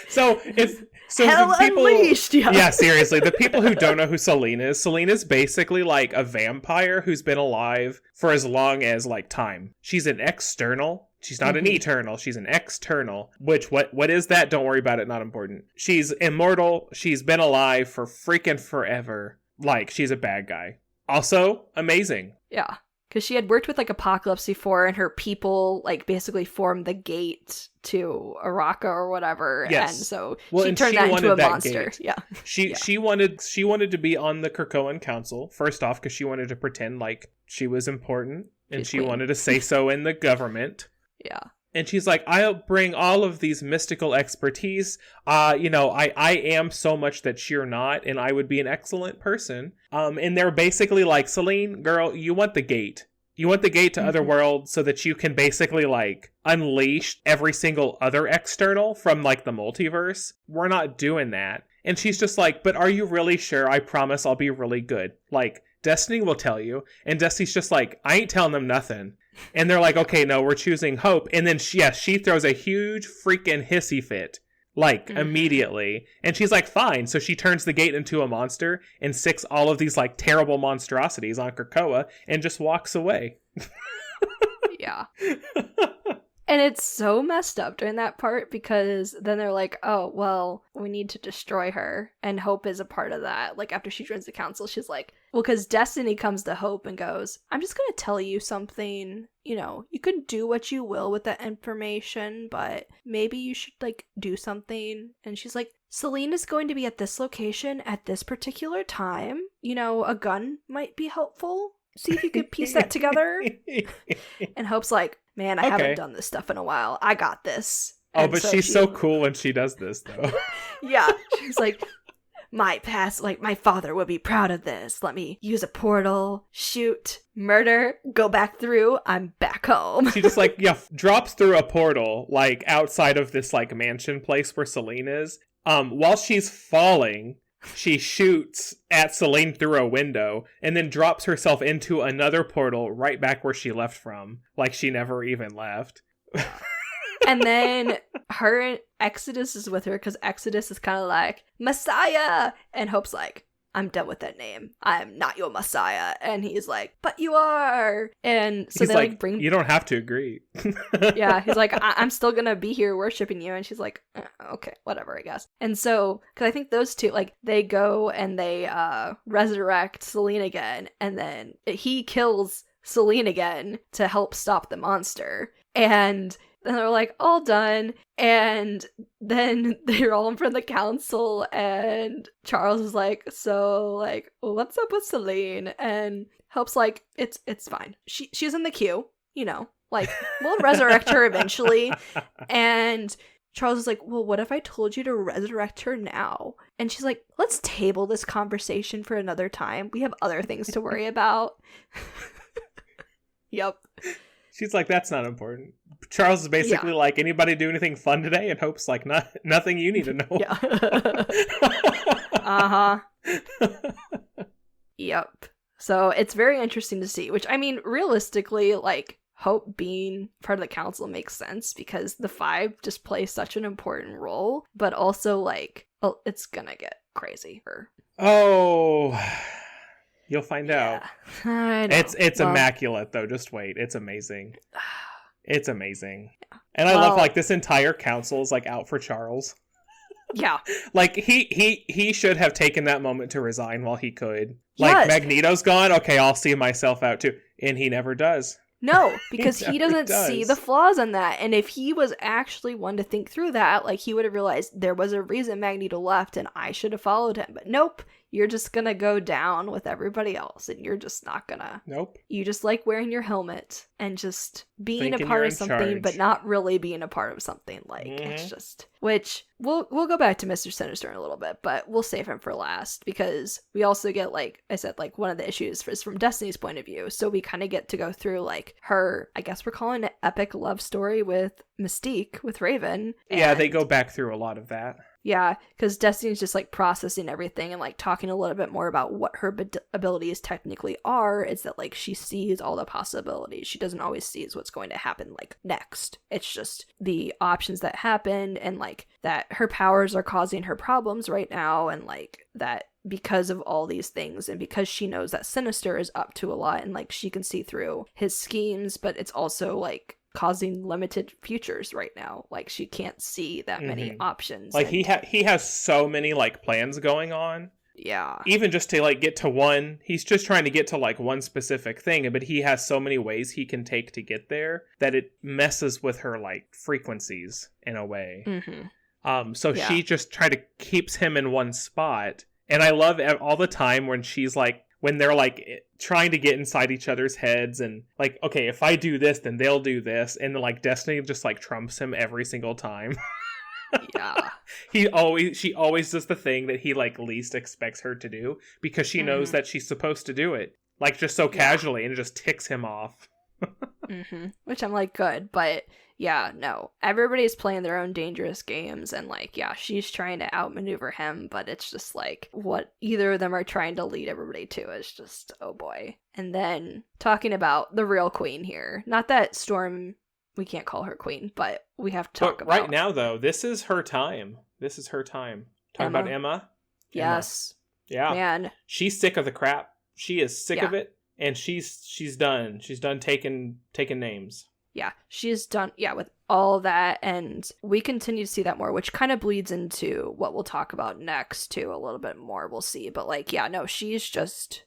So
hell
the people,
unleashed."
Yeah, seriously, the people who don't know who Selene is basically like a vampire who's been alive for as long as, like, time. She's an external. She's not an eternal. She's an external. Which, what is that? Don't worry about it. Not important. She's immortal. She's been alive for freaking forever. Like, she's a bad guy. Also, amazing.
Yeah. Because she had worked with, like, Apocalypse before, and her people, like, basically formed the gate to Arakko or whatever.
Yes.
And so she turned that into a monster.
Gate.
Yeah.
She wanted to be on the Krakoan Council, first off, because she wanted to pretend like she was important, and she wanted to say so in the government.
Yeah.
And she's like, I'll bring all of these mystical expertise. I am so much that you're not, and I would be an excellent person. And they're basically like, Selene, girl, you want the gate. You want the gate to other worlds so that you can basically, like, unleash every single other external from, like, the multiverse. We're not doing that. And she's just like, but are you really sure? I promise I'll be really good. Like, Destiny will tell you. And Destiny's just like, I ain't telling them nothing. And they're like, okay, no, we're choosing Hope. And then she throws a huge freaking hissy fit, like, immediately. And she's like, fine. So she turns the gate into a monster and sicks all of these, like, terrible monstrosities on Krakoa and just walks away.
Yeah. And it's so messed up during that part, because then they're like, oh, well, we need to destroy her. And Hope is a part of that. Like, after she joins the council, she's like, well, because Destiny comes to Hope and goes, I'm just going to tell you something. You can do what you will with that information, but maybe you should, like, do something. And she's like, Selene is going to be at this location at this particular time. You know, a gun might be helpful. See if you could piece that together. And Hope's like, man, I haven't done this stuff in a while. I got this.
Oh, and but she's so cool when she does this, though.
Yeah. She's like, my past, like, my father would be proud of this. Let me use a portal, shoot, murder, go back through. I'm back home.
She just, like, drops through a portal, like, outside of this, like, mansion place where Selene is. While she's falling, she shoots at Selene through a window and then drops herself into another portal right back where she left from. Like, she never even left.
And then her Exodus is with her because Exodus is kind of like, Messiah! And Hope's like, I'm done with that name. I'm not your Messiah. And he's like, but you are! And so he's they like bring...
You don't have to agree.
Yeah, he's like, I'm still gonna be here worshiping you. And she's like, okay, whatever, I guess. And so, because I think those two, like, they go and they resurrect Selene again. And then he kills Selene again to help stop the monster. And then they're like, all done. And then they're all in front of the council. And Charles is like, so, like, what's up with Selene? And Hope's like, it's fine. She's in the queue, you know. Like, we'll resurrect her eventually. And Charles is like, well, what if I told you to resurrect her now? And she's like, let's table this conversation for another time. We have other things to worry about. Yep.
She's like, that's not important. Charles is basically like, anybody do anything fun today? And Hope's like, nothing you need to know.
Yeah. Uh-huh. Yep. So it's very interesting to see, which, I mean, realistically, like, Hope being part of the council makes sense because the Five just play such an important role, but also, like, it's gonna get crazy.
Oh... You'll find out.
I know.
It's immaculate, though. Just wait. It's amazing. It's amazing. Yeah. And I love, like, this entire council is, like, out for Charles.
Yeah.
Like, he should have taken that moment to resign while he could. Like, Magneto's gone? Okay, I'll see myself out, too. And he never does.
No, because he doesn't see the flaws in that. And if he was actually one to think through that, like, he would have realized there was a reason Magneto left and I should have followed him. But nope. You're just gonna go down with everybody else and you're just not gonna.
Nope.
You just like wearing your helmet and just being
Thinking
a part
you're
of
in
something,
charge.
But not really being a part of something. Like, it's just, which we'll go back to Mr. Sinister in a little bit, but we'll save him for last because we also get, like I said, like, one of the issues is from Destiny's point of view. So we kind of get to go through, like, her, I guess we're calling it epic love story with Mystique, with Raven.
Yeah, they go back through a lot of that.
Yeah, because Destiny's just, like, processing everything and, like, talking a little bit more about what her abilities technically are. Is that, like, she sees all the possibilities. She doesn't always see what's going to happen, like, next. It's just the options that happen and, like, that her powers are causing her problems right now and, like, that because of all these things and because she knows that Sinister is up to a lot and, like, she can see through his schemes, but it's also, like, causing limited futures right now. Like, she can't see that many options.
Like, he has so many, like, plans going on.
Yeah.
Even just to, like, get to one, he's just trying to get to, like, one specific thing, but he has so many ways he can take to get there that it messes with her, like, frequencies in a way. So she just keeps him in one spot. And I love all the time when she's like, when they're, like, trying to get inside each other's heads and, like, okay, if I do this, then they'll do this. And then, like, Destiny just, like, trumps him every single time.
Yeah.
She always does the thing that he, like, least expects her to do because she knows that she's supposed to do it. Like, just so casually, and it just ticks him off.
Which I'm like, good, but yeah, no. Everybody's playing their own dangerous games, and, like, yeah, she's trying to outmaneuver him, but it's just like what either of them are trying to lead everybody to is just, oh boy. And then talking about the real queen here. Not that Storm, we can't call her queen, but we have to talk about.
Right now, though, this is her time. Talking about Emma.
Yes.
Emma. Yeah.
Man.
She's sick of the crap. She is sick of it. And she's done. She's done taking names.
Yeah, she's done, with all that, and we continue to see that more, which kind of bleeds into what we'll talk about next, too, a little bit more, we'll see, but, like, yeah, no, she's just,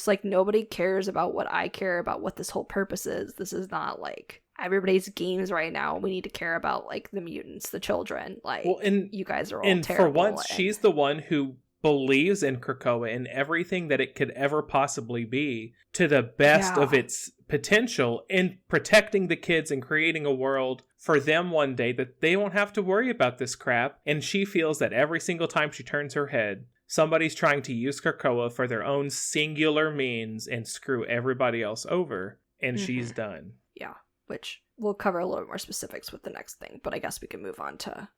like, nobody cares about what I care about, what this whole purpose is. This is not, like, everybody's games right now. We need to care about like the mutants, the children. Like, well, and you guys are all
and
terrible.
For once, she's the one who believes in Krakoa and everything that it could ever possibly be to the best of its potential in protecting the kids and creating a world for them one day that they won't have to worry about this crap. And she feels that every single time she turns her head, somebody's trying to use Krakoa for their own singular means and screw everybody else over. And she's done.
Yeah, which we'll cover a little bit more specifics with the next thing. But I guess we can move on to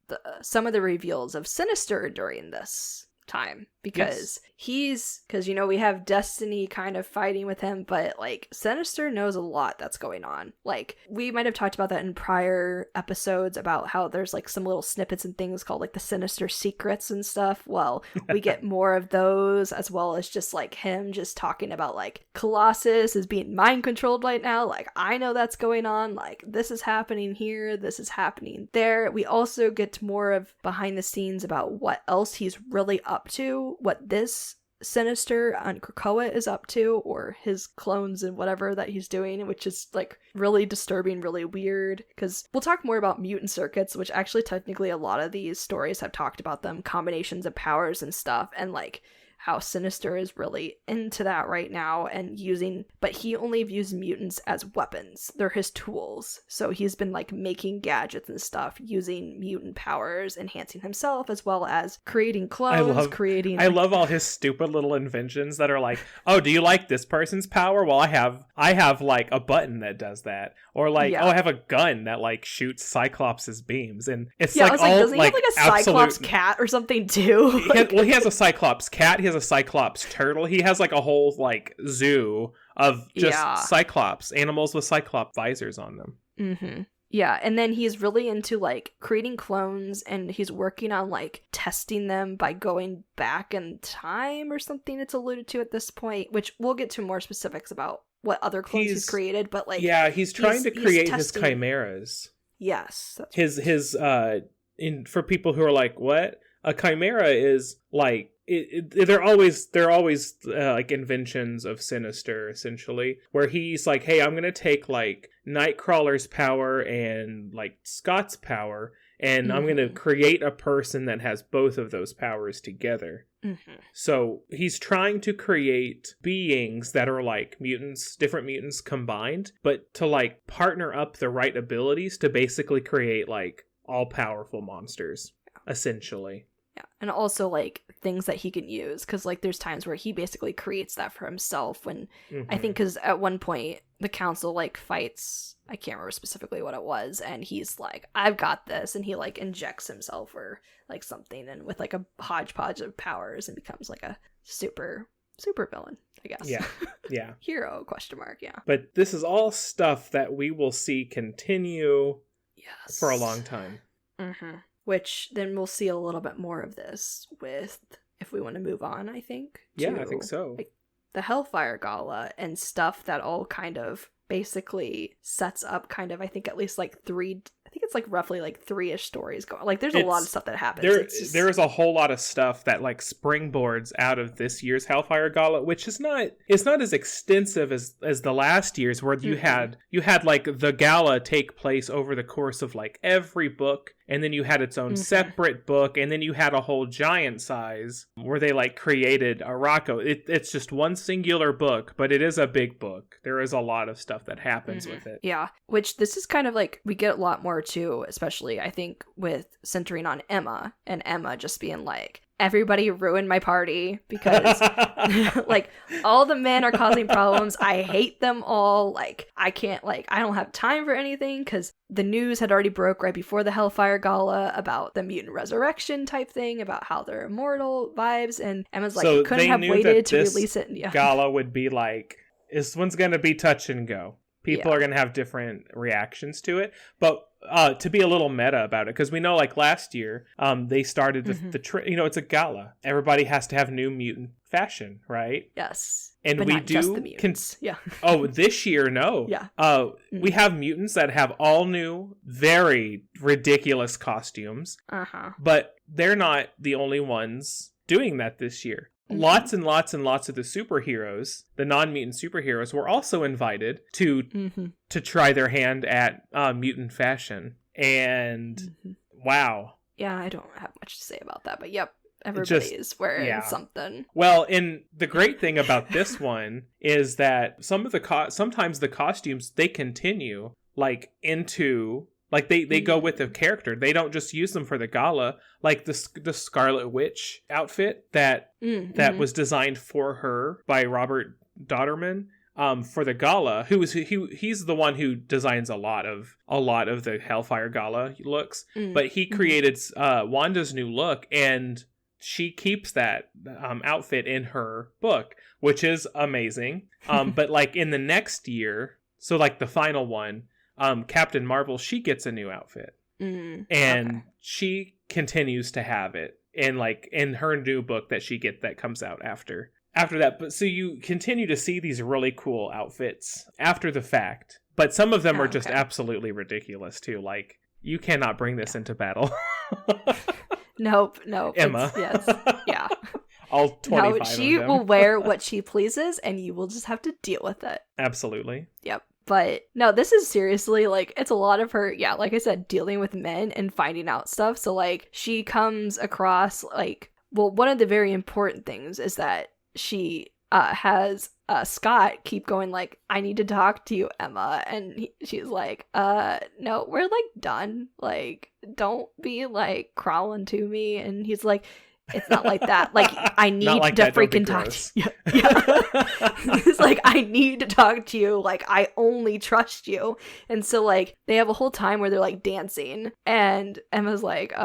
some of the reveals of Sinister during this time, because because you know, we have Destiny kind of fighting with him, but like Sinister knows a lot that's going on. Like, we might have talked about that in prior episodes about how there's like some little snippets and things called like the Sinister secrets and stuff. Well, we get more of those, as well as just like him just talking about like Colossus is being mind controlled right now. Like, I know that's going on. Like, this is happening here, this is happening there. We also get more of behind the scenes about what else he's really up to, what this Sinister on Krakoa is up to, or his clones and whatever that he's doing, which is like really disturbing, really weird, because we'll talk more about mutant circuits, which actually technically a lot of these stories have talked about them, combinations of powers and stuff, and like how Sinister is really into that right now and but he only views mutants as weapons. They're his tools. So he's been like making gadgets and stuff using mutant powers, enhancing himself, as well as creating clones,
I love all his stupid little inventions that are like, oh, do you like this person's power? Well, I have like a button that does that. Or like, oh, I have a gun that like shoots Cyclops' beams. And it's like,
doesn't he have like a Cyclops cat or something too?
He has a Cyclops cat. He has a Cyclops turtle. He has like a whole like zoo of just Cyclops animals with Cyclops visors on them.
Yeah, and then he's really into like creating clones, and he's working on like testing them by going back in time or something it's alluded to at this point, which we'll get to more specifics about what other clones he's created, but like
he's trying to create his chimeras.
Yes, that's
his for people who are like, what? A chimera is like they're always like inventions of Sinister, essentially, where he's like, hey, I'm gonna take like Nightcrawler's power and like Scott's power, and I'm gonna create a person that has both of those powers together. So he's trying to create beings that are like mutants, different mutants combined, but to like partner up the right abilities to basically create like all-powerful monsters, essentially.
Yeah, and also like things that he can use, because like there's times where he basically creates that for himself when I think, because at one point the council like fights, I can't remember specifically what it was, and he's like, I've got this, and he like injects himself or like something, and with like a hodgepodge of powers, and becomes like a super villain, I guess. Yeah hero ? Yeah,
but this is all stuff that we will see continue for a long time.
Which then we'll see a little bit more of this with, if we want to move on, I think.
I think so.
Like, the Hellfire Gala and stuff that all kind of basically sets up kind of, I think, at least like it's like roughly like 3-ish stories going. Like, there's a lot of stuff that happens.
There is a whole lot of stuff that like springboards out of this year's Hellfire Gala, which is not as extensive as the last year's, where you had like the gala take place over the course of like every book, and then you had its own separate book, and then you had a whole giant size where they like created a Rocco. It's just one singular book, but it is a big book. There is a lot of stuff that happens with it.
Yeah, which this is kind of like, we get a lot more too, especially I think with centering on Emma, and Emma just being like, everybody ruined my party because like all the men are causing problems. I hate them all. Like, I can't, like, I don't have time for anything, because the news had already broke right before the Hellfire Gala about the mutant resurrection type thing, about how they're immortal vibes, and Emma's like, you couldn't have waited to release it.
Gala would be like, this one's gonna be touch and go. People are gonna have different reactions to it, but to be a little meta about it, because we know like last year they started it's a gala, everybody has to have new mutant fashion, right?
Yes,
and
but
we
not
do
just the mutants.
This year, no. We have mutants that have all new, very ridiculous costumes, but they're not the only ones doing that this year. lots and lots and lots of the superheroes, the non-mutant superheroes, were also invited to try their hand at mutant fashion. And wow.
Yeah, I don't have much to say about that, but yep. Everybody's wearing something.
Well, and the great thing about this one is that sometimes the costumes, they continue like into like they go with the character. They don't just use them for the gala. Like the Scarlet Witch outfit that was designed for her by Robert Dodderman for the gala. He's the one who designs a lot of the Hellfire Gala looks, but he created Wanda's new look, and she keeps that outfit in her book, which is amazing. But like in the next year, so like the final one, Captain Marvel, she gets a new outfit, and she continues to have it in her new book that comes out after that. But so you continue to see these really cool outfits after the fact, but some of them are just absolutely ridiculous too. Like, you cannot bring this into battle.
Nope.
Emma.
Yes. Yeah.
All 25
No, she
of them.
will wear what she pleases, and you will just have to deal with it.
Absolutely.
Yep. But no, this is seriously, like, it's a lot of her, yeah, like I said, dealing with men and finding out stuff. So, like, she comes across, like, well, one of the very important things is that she has Scott keep going like, I need to talk to you, Emma, and she's like, no, we're like done, like, don't be like crawling to me. And he's like, it's not like that, like, I need
like
to
that.
freaking talk to you. Yeah. He's like, I need to talk to you, like, I only trust you. And so like they have a whole time where they're like dancing, and Emma's like,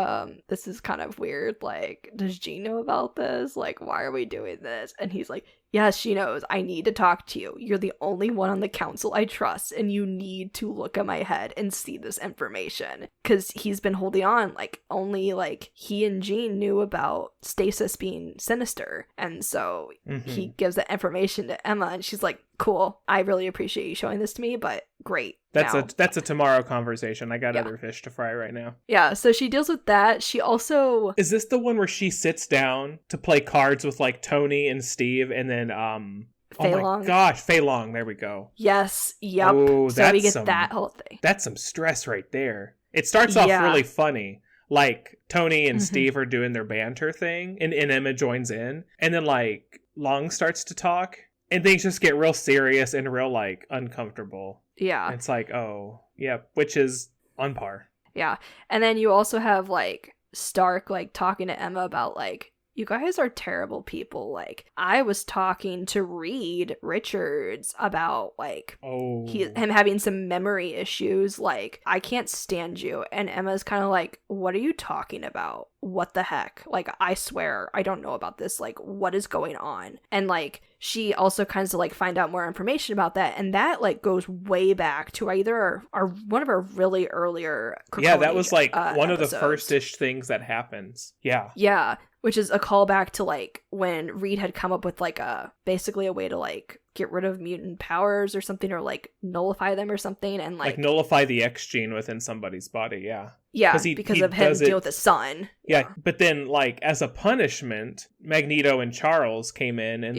this is kind of weird, like, does Jean know about this, like, why are we doing this? And he's like, yes, she knows. I need to talk to you. You're the only one on the council I trust, and you need to look at my head and see this information. Because he's been holding on, like, only, like, he and Jean knew about Stasis being sinister. And so he gives that information to Emma, and she's like, cool, I really appreciate you showing this to me, but great.
That's a tomorrow conversation. I got other fish to fry right now.
Yeah, so she deals with that. She also...
Is this the one where she sits down to play cards with, like, Tony and Steve, and then,
Fei
oh
Long.
my gosh, Fei Long, there we go.
Yes, yep.
Oh,
so we get that whole thing.
That's some stress right there. It starts off really funny. Like, Tony and Steve are doing their banter thing, and Emma joins in, and then, like, Long starts to talk, and things just get real serious and real, like, uncomfortable.
Yeah.
It's like, oh, yeah, which is on par.
Yeah. And then you also have, like, Stark, like, talking to Emma about, like, you guys are terrible people. Like, I was talking to Reed Richards about, like, him having some memory issues. Like, I can't stand you. And Emma's kind of like, what are you talking about? What the heck? Like, I swear, I don't know about this. Like, what is going on? And, like, she also kind of, like, find out more information about that. And that, like, goes way back to either our one of our really earlier
Krakoan that was, like, one
episodes.
of the first-ish things that happens. Yeah.
Yeah. Which is a callback to, like, when Reed had come up with, like, basically a way to, like, get rid of mutant powers or something, or, like, nullify them or something, and, like
nullify the X gene within somebody's body, yeah.
Yeah, because of him dealing with his son.
Yeah, but then, like, as a punishment, Magneto and Charles came in, and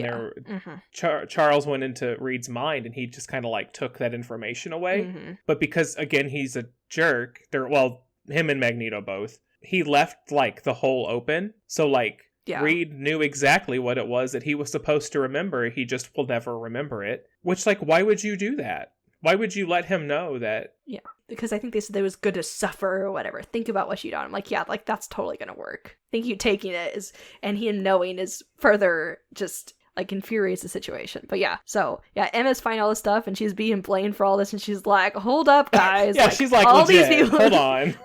Charles went into Reed's mind, and he just kind of, like, took that information away. But because, again, he's a jerk, him and Magneto both, he left, like, the hole open. So, like, Reed knew exactly what it was that he was supposed to remember. He just will never remember it. Which, like, why would you do that? Why would you let him know that?
Yeah, because I think they said it was good to suffer or whatever. Think about what you've done. I'm like, yeah, like, that's totally gonna work. I think you taking it is, and him knowing is further just, like, infuriates the situation. But yeah, so yeah, Emma's finding all this stuff, and she's being blamed for all this, and she's like, hold up, guys.
Yeah,
like,
she's like,
all
legit,
these people,
hold on.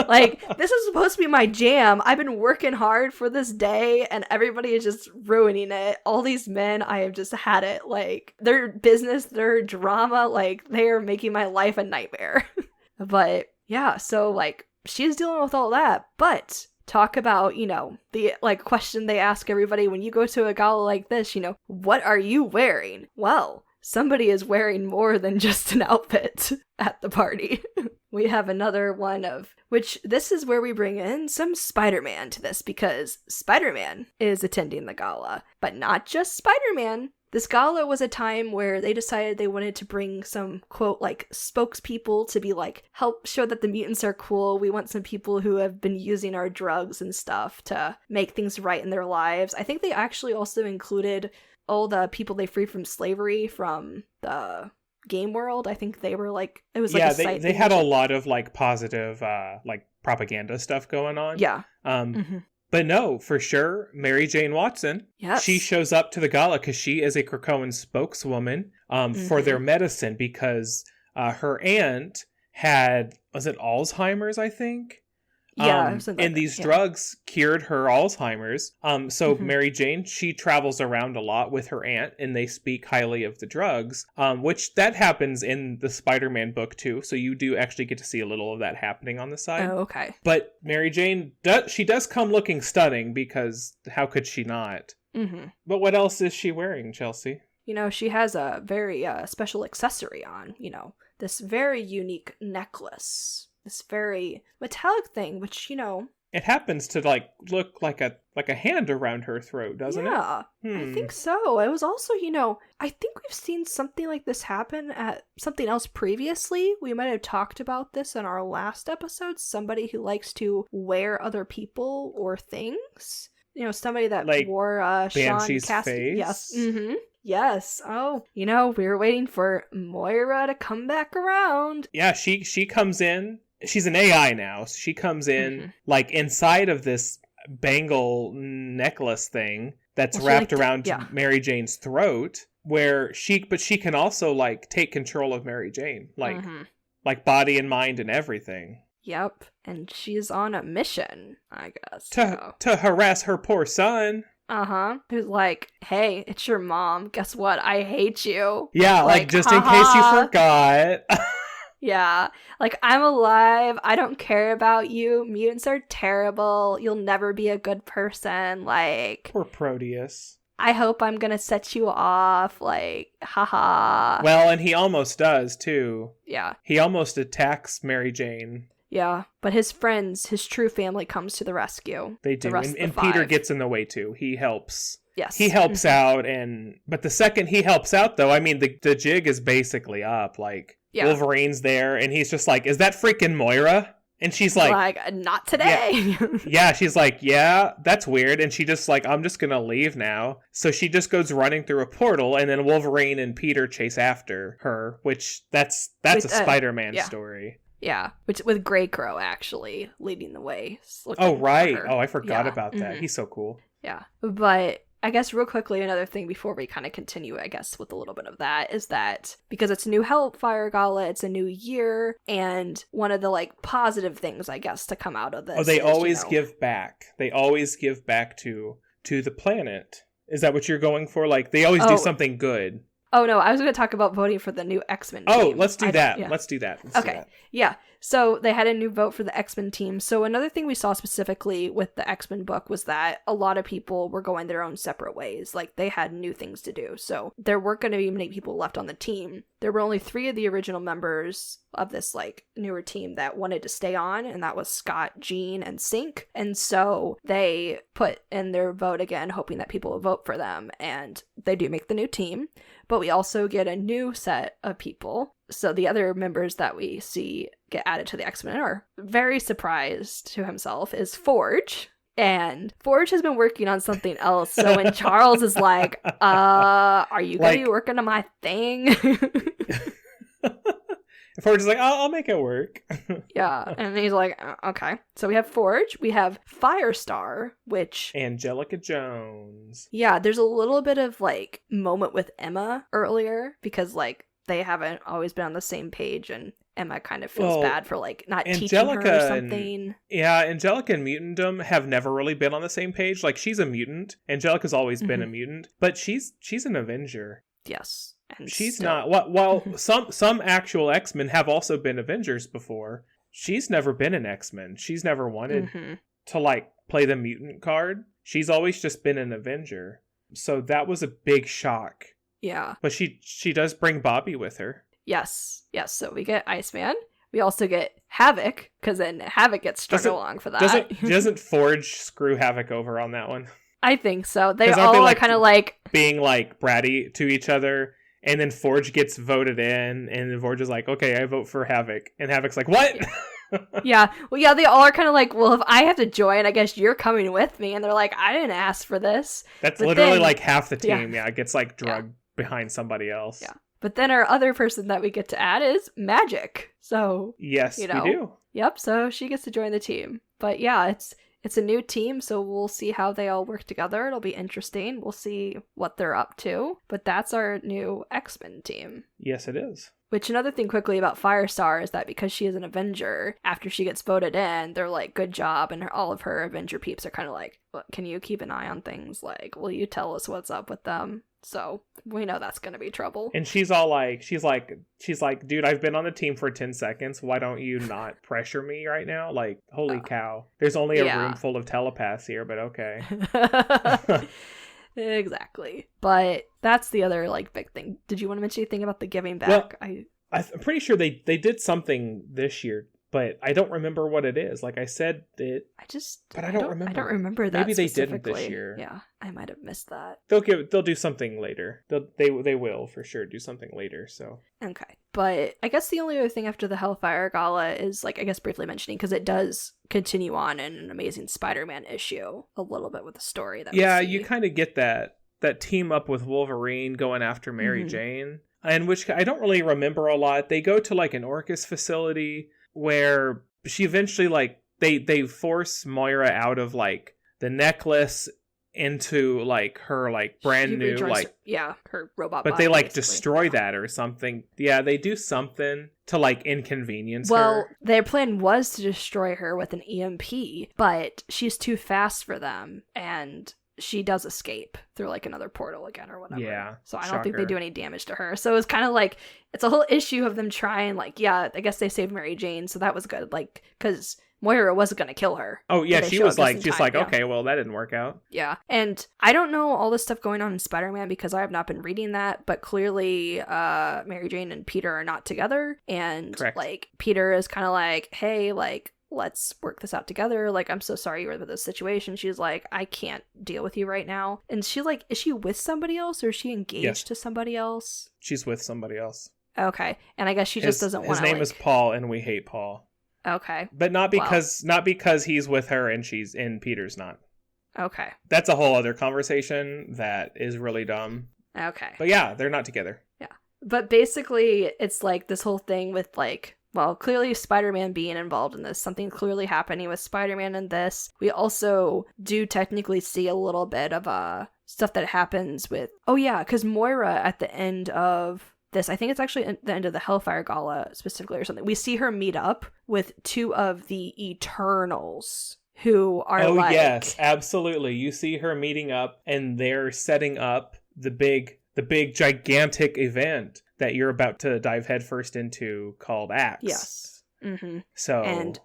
Like, this is supposed to be my jam. I've been working hard for this day, and everybody is just ruining it. All these men, I have just had it. Like, their business, their drama, like, they are making my life a nightmare. But yeah, so, like, she's dealing with all that, but talk about, you know, the, like, question they ask everybody when you go to a gala like this, you know, what are you wearing? Well, somebody is wearing more than just an outfit at the party. We have another one of, which this is where we bring in some Spider-Man to this, because Spider-Man is attending the gala, but not just Spider-Man. This gala was a time where they decided they wanted to bring some, quote, like, spokespeople to be like, help show that the mutants are cool. We want some people who have been using our drugs and stuff to make things right in their lives. I think they actually also included all the people they freed from slavery from the game world. I think they were like, it was like a site
they had a lot of like positive like propaganda stuff going on.
Yeah.
But no, for sure, Mary Jane Watson.
Yes.
She shows up to the gala because she is a Krakoan spokeswoman for their medicine, because her aunt had, was it Alzheimer's, I think?
Yeah,
and these drugs cured her Alzheimer's. So Mary Jane, she travels around a lot with her aunt, and they speak highly of the drugs, which that happens in the Spider-Man book too. So you do actually get to see a little of that happening on the side.
Oh, okay.
But Mary Jane, she does come looking stunning, because how could she not? But what else is she wearing, Chelsea?
You know, she has a very special accessory on, you know, this very unique necklace. This very metallic thing, which, you know,
it happens to like look like a hand around her throat, doesn't it?
Yeah, I think so. It was also, you know, I think we've seen something like this happen at something else previously. We might have talked about this in our last episode. Somebody who likes to wear other people or things. You know, somebody that
like
wore
Banshee's
Sean
face.
Yes. Yes. Oh, you know, we were waiting for Moira to come back around.
Yeah, she comes in. She's an AI now. She comes in like inside of this bangle necklace thing that's wrapped around Mary Jane's throat, where she can also like take control of Mary Jane, like body and mind and everything.
Yep, and she's on a mission, I guess.
To harass her poor son.
Who's like, hey, it's your mom. Guess what? I hate you.
Yeah, like just in case you forgot.
Yeah, like, I'm alive. I don't care about you. Mutants are terrible. You'll never be a good person. Like,
poor Proteus.
I hope I'm gonna set you off. Like, haha.
Well, and he almost does, too.
Yeah.
He almost attacks Mary Jane.
Yeah, but his friends, his true family, comes to the rescue.
They do, and Peter gets in the way, too. He helps.
Yes.
He helps out, but the second he helps out, though, I mean, the jig is basically up. Like, Wolverine's there, and he's just like, is that freaking Moira? And she's like,
not today.
Yeah, she's like, yeah, that's weird. And she just like, I'm just gonna leave now. So she just goes running through a portal, and then Wolverine and Peter chase after her, which that's a Spider-Man story.
Yeah, which with Grey Crow actually leading the way.
Oh, right. Oh, I forgot about that. He's so cool.
Yeah, but I guess real quickly, another thing before we kind of continue, I guess, with a little bit of that, is that because it's a new Hellfire Gala, it's a new year, and one of the, like, positive things, I guess, to come out of this.
Oh, they always give back. They always give back to the planet. Is that what you're going for? Like, they always do something good.
Oh, no, I was going to talk about voting for the new X-Men team.
Oh, let's do that. Let's do that.
Okay, yeah. So they had a new vote for the X-Men team. So another thing we saw specifically with the X-Men book was that a lot of people were going their own separate ways. Like, they had new things to do. So there weren't going to be many people left on the team. There were only 3 of the original members of this, like, newer team that wanted to stay on, and that was Scott, Jean, and Sync. And so they put in their vote again, hoping that people would vote for them. And they do make the new team. But we also get a new set of people. So the other members that we see get added to the X-Men are very surprised to himself is Forge. And Forge has been working on something else. So when Charles is like, are you going to be working on my thing?
Forge is like, I'll make it work.
Yeah. And he's like, okay. So we have Forge. We have Firestar, which...
Angelica Jones.
Yeah, there's a little bit of, like, moment with Emma earlier. Because, like, they haven't always been on the same page. And Emma kind of feels bad for, like, not teaching her or something.
Angelica and Mutantdom have never really been on the same page. Like, she's a mutant. Angelica's always been a mutant. But she's an Avenger.
Yes. And
she's not. Well, some actual X-Men have also been Avengers before. She's never been an X-Men. She's never wanted to, like, play the mutant card. She's always just been an Avenger. So that was a big shock
Yeah.
But she does bring Bobby with her.
Yes. So we get Iceman. We also get Havoc, because then Havoc gets strung along for that.
Doesn't Forge screw Havoc over on that one?
I think so. They all are kind of like
being like bratty to each other, and then Forge gets voted in, and then Forge is like, okay, I vote for Havoc. And Havoc's like, what?
Yeah. Well, yeah, they all are kind of like, well, if I have to join, I guess you're coming with me. And they're like, I didn't ask for this.
That's literally like half the team, gets like drugged behind somebody else.
Yeah. But then our other person that we get to add is Magic. So
yes, we do.
Yep. So she gets to join the team. But yeah, it's a new team, so we'll see how they all work together. It'll be interesting. We'll see what they're up to. But that's our new X-Men team.
Yes, it is.
Which, another thing quickly about Firestar is that because she is an Avenger, after she gets voted in, they're like, good job, and all of her Avenger peeps are kind of like, well, can you keep an eye on things? Like, will you tell us what's up with them? So we know that's going to be trouble.
And she's like, dude, I've been on the team for 10 seconds. Why don't you not pressure me right now? Like, holy cow. There's only a room full of telepaths here, but okay.
Exactly. But that's the other like big thing. Did you want to mention anything about the giving back?
Well, I'm pretty sure they did something this year, but I don't remember what it is. Like I said, but I don't remember.
I don't remember that.
Maybe they didn't this year.
Yeah, I might have missed that.
They'll do something later. They will for sure do something later. So
okay, but I guess the only other thing after the Hellfire Gala is like I guess briefly mentioning because it does continue on in an Amazing Spider-Man issue a little bit with the story that
you kind of get that team up with Wolverine going after Mary Jane, and which I don't really remember a lot. They go to like an Orcus facility where she eventually like they force Moira out of like the necklace into like her like brand new like
her robot
but
body,
they like
basically.
destroy that or something. Yeah, they do something to like inconvenience her.
Well, their plan was to destroy her with an EMP, but she's too fast for them, and she does escape through like another portal again or whatever.
Yeah.
So I don't think they do any damage to her. So it's kind of like it's a whole issue of them trying like, I guess they saved Mary Jane, so that was good. Like, because Moira wasn't going to kill her.
Oh yeah, she was like, okay, well that didn't work out.
Yeah, and I don't know all this stuff going on in Spider-Man because I have not been reading that, but clearly Mary Jane and Peter are not together, and
correct.
Like Peter is kind of like, hey, like let's work this out together. Like, I'm so sorry you're in this situation. She's like, I can't deal with you right now. And she like, is she with somebody else or is she engaged to somebody else?
She's with somebody else.
Okay, and I guess she just doesn't want to.
His name is Paul, and we hate Paul.
Okay,
but not because he's with her and Peter's not.
Okay,
that's a whole other conversation that is really dumb.
Okay,
but yeah, they're not together.
Yeah, but basically, it's like this whole thing with like, well, clearly Spider-Man being involved in this, something clearly happening with Spider-Man in this. We also do technically see a little bit of stuff that happens with, because Moira at the end of this, I think it's actually at the end of the Hellfire Gala specifically or something, we see her meet up with two of the Eternals who are
yes, absolutely. You see her meeting up and they're setting up the big gigantic event that you're about to dive headfirst into called Axe.
Yes. Mm-hmm.
So
and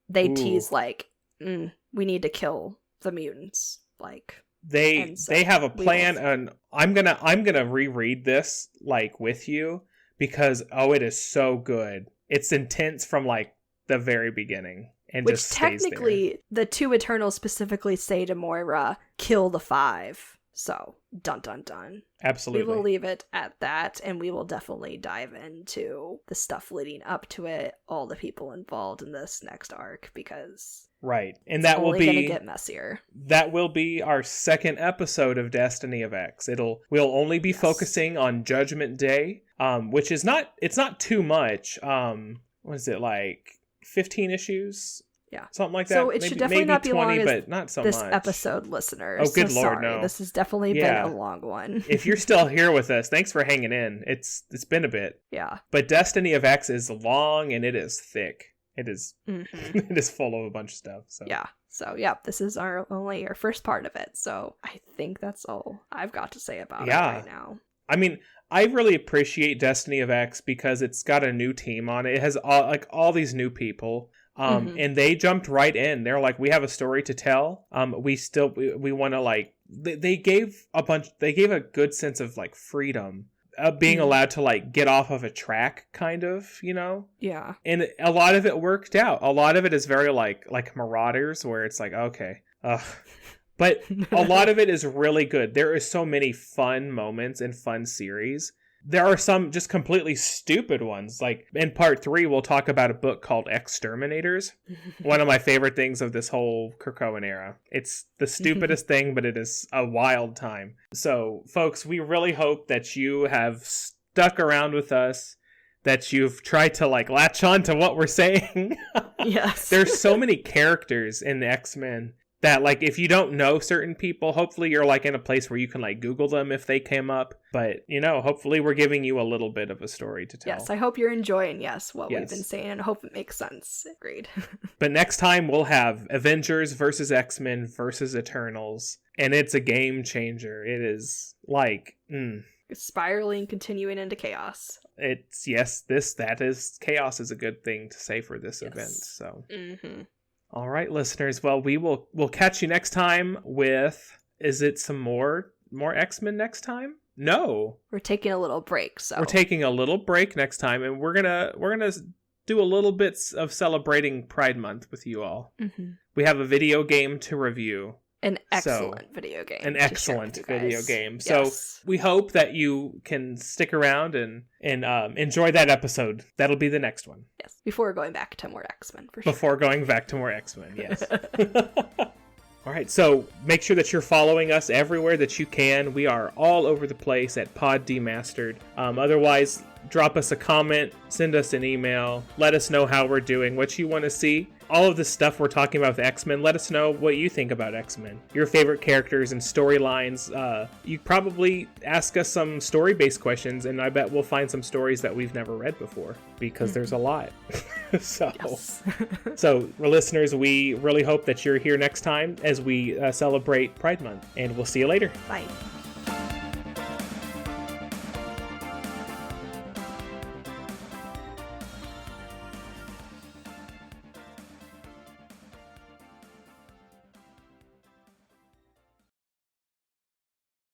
they tease like, we need to kill the mutants. Like
they have a plan, and I'm gonna reread this like with you because it is so good. It's intense from like the very beginning. And
which
just stays
technically
there.
The two Eternals specifically say to Moira, kill the 5. So, dun dun dun.
Absolutely.
We will leave it at that, and we will definitely dive into the stuff leading up to it, all the people involved in this next arc, because
right, and that will
be gonna get messier.
That will be our second episode of Destiny of X. We'll only be focusing on Judgment Day, which is not too much. What is it, like 15 issues?
Yeah,
something like that.
So it should definitely not be 20, long
but not so
this
much.
Episode, listeners.
Oh, good
so
lord,
sorry.
no!
This has definitely been a long one.
If you're still here with us, thanks for hanging in. It's been a bit.
Yeah.
But Destiny of X is long and it is thick. It is.
Mm-hmm.
It is full of a bunch of stuff. So
yeah. So yeah, this is only our first part of it. So I think that's all I've got to say about it right now.
I mean, I really appreciate Destiny of X because it's got a new team on it. It has all these new people. And they jumped right in. They're like, we have a story to tell. We want to like, they gave a good sense of like freedom, being allowed to like get off of a track, kind of, you know?
Yeah.
And a lot of it worked out. A lot of it is very like Marauders, where it's like, okay, but a lot of it is really good. There are so many fun moments and fun series. There are some just completely stupid ones. Like in part 3, we'll talk about a book called Exterminators. One of my favorite things of this whole Krakoan era. It's the stupidest thing, but it is a wild time. So, folks, we really hope that you have stuck around with us, that you've tried to like latch on to what we're saying.
Yes.
There's so many characters in the X-Men that like if you don't know certain people, hopefully you're like in a place where you can like Google them if they came up. But you know, hopefully we're giving you a little bit of a story to tell.
Yes, I hope you're enjoying what we've been saying, and I hope it makes sense. Agreed.
But next time we'll have Avengers versus X-Men versus Eternals, and it's a game changer. It is like
spiraling, continuing into chaos.
It's chaos is a good thing to say for this event. So. All right, listeners. Well, we'll catch you next time with, is it some more X-Men next time? No.
We're taking a little break, so.
We're taking a little break next time, and we're gonna do a little bit of celebrating Pride Month with you all. We have a video game to review.
An excellent video game.
An excellent video game. So we hope that you can stick around and enjoy that episode. That'll be the next one.
Yes. Before going back to more X-Men, for sure.
Before going back to more X-Men, yes. All right, so make sure that you're following us everywhere that you can. We are all over the place at Pod Demastered. Otherwise, drop us a comment, send us an email, let us know how we're doing, what you want to see. All of this stuff we're talking about with X-Men, let us know what you think about X-Men. Your favorite characters and storylines. You probably ask us some story-based questions, and I bet we'll find some stories that we've never read before, because there's a lot. So, listeners, we really hope that you're here next time as we celebrate Pride Month, and we'll see you later.
Bye.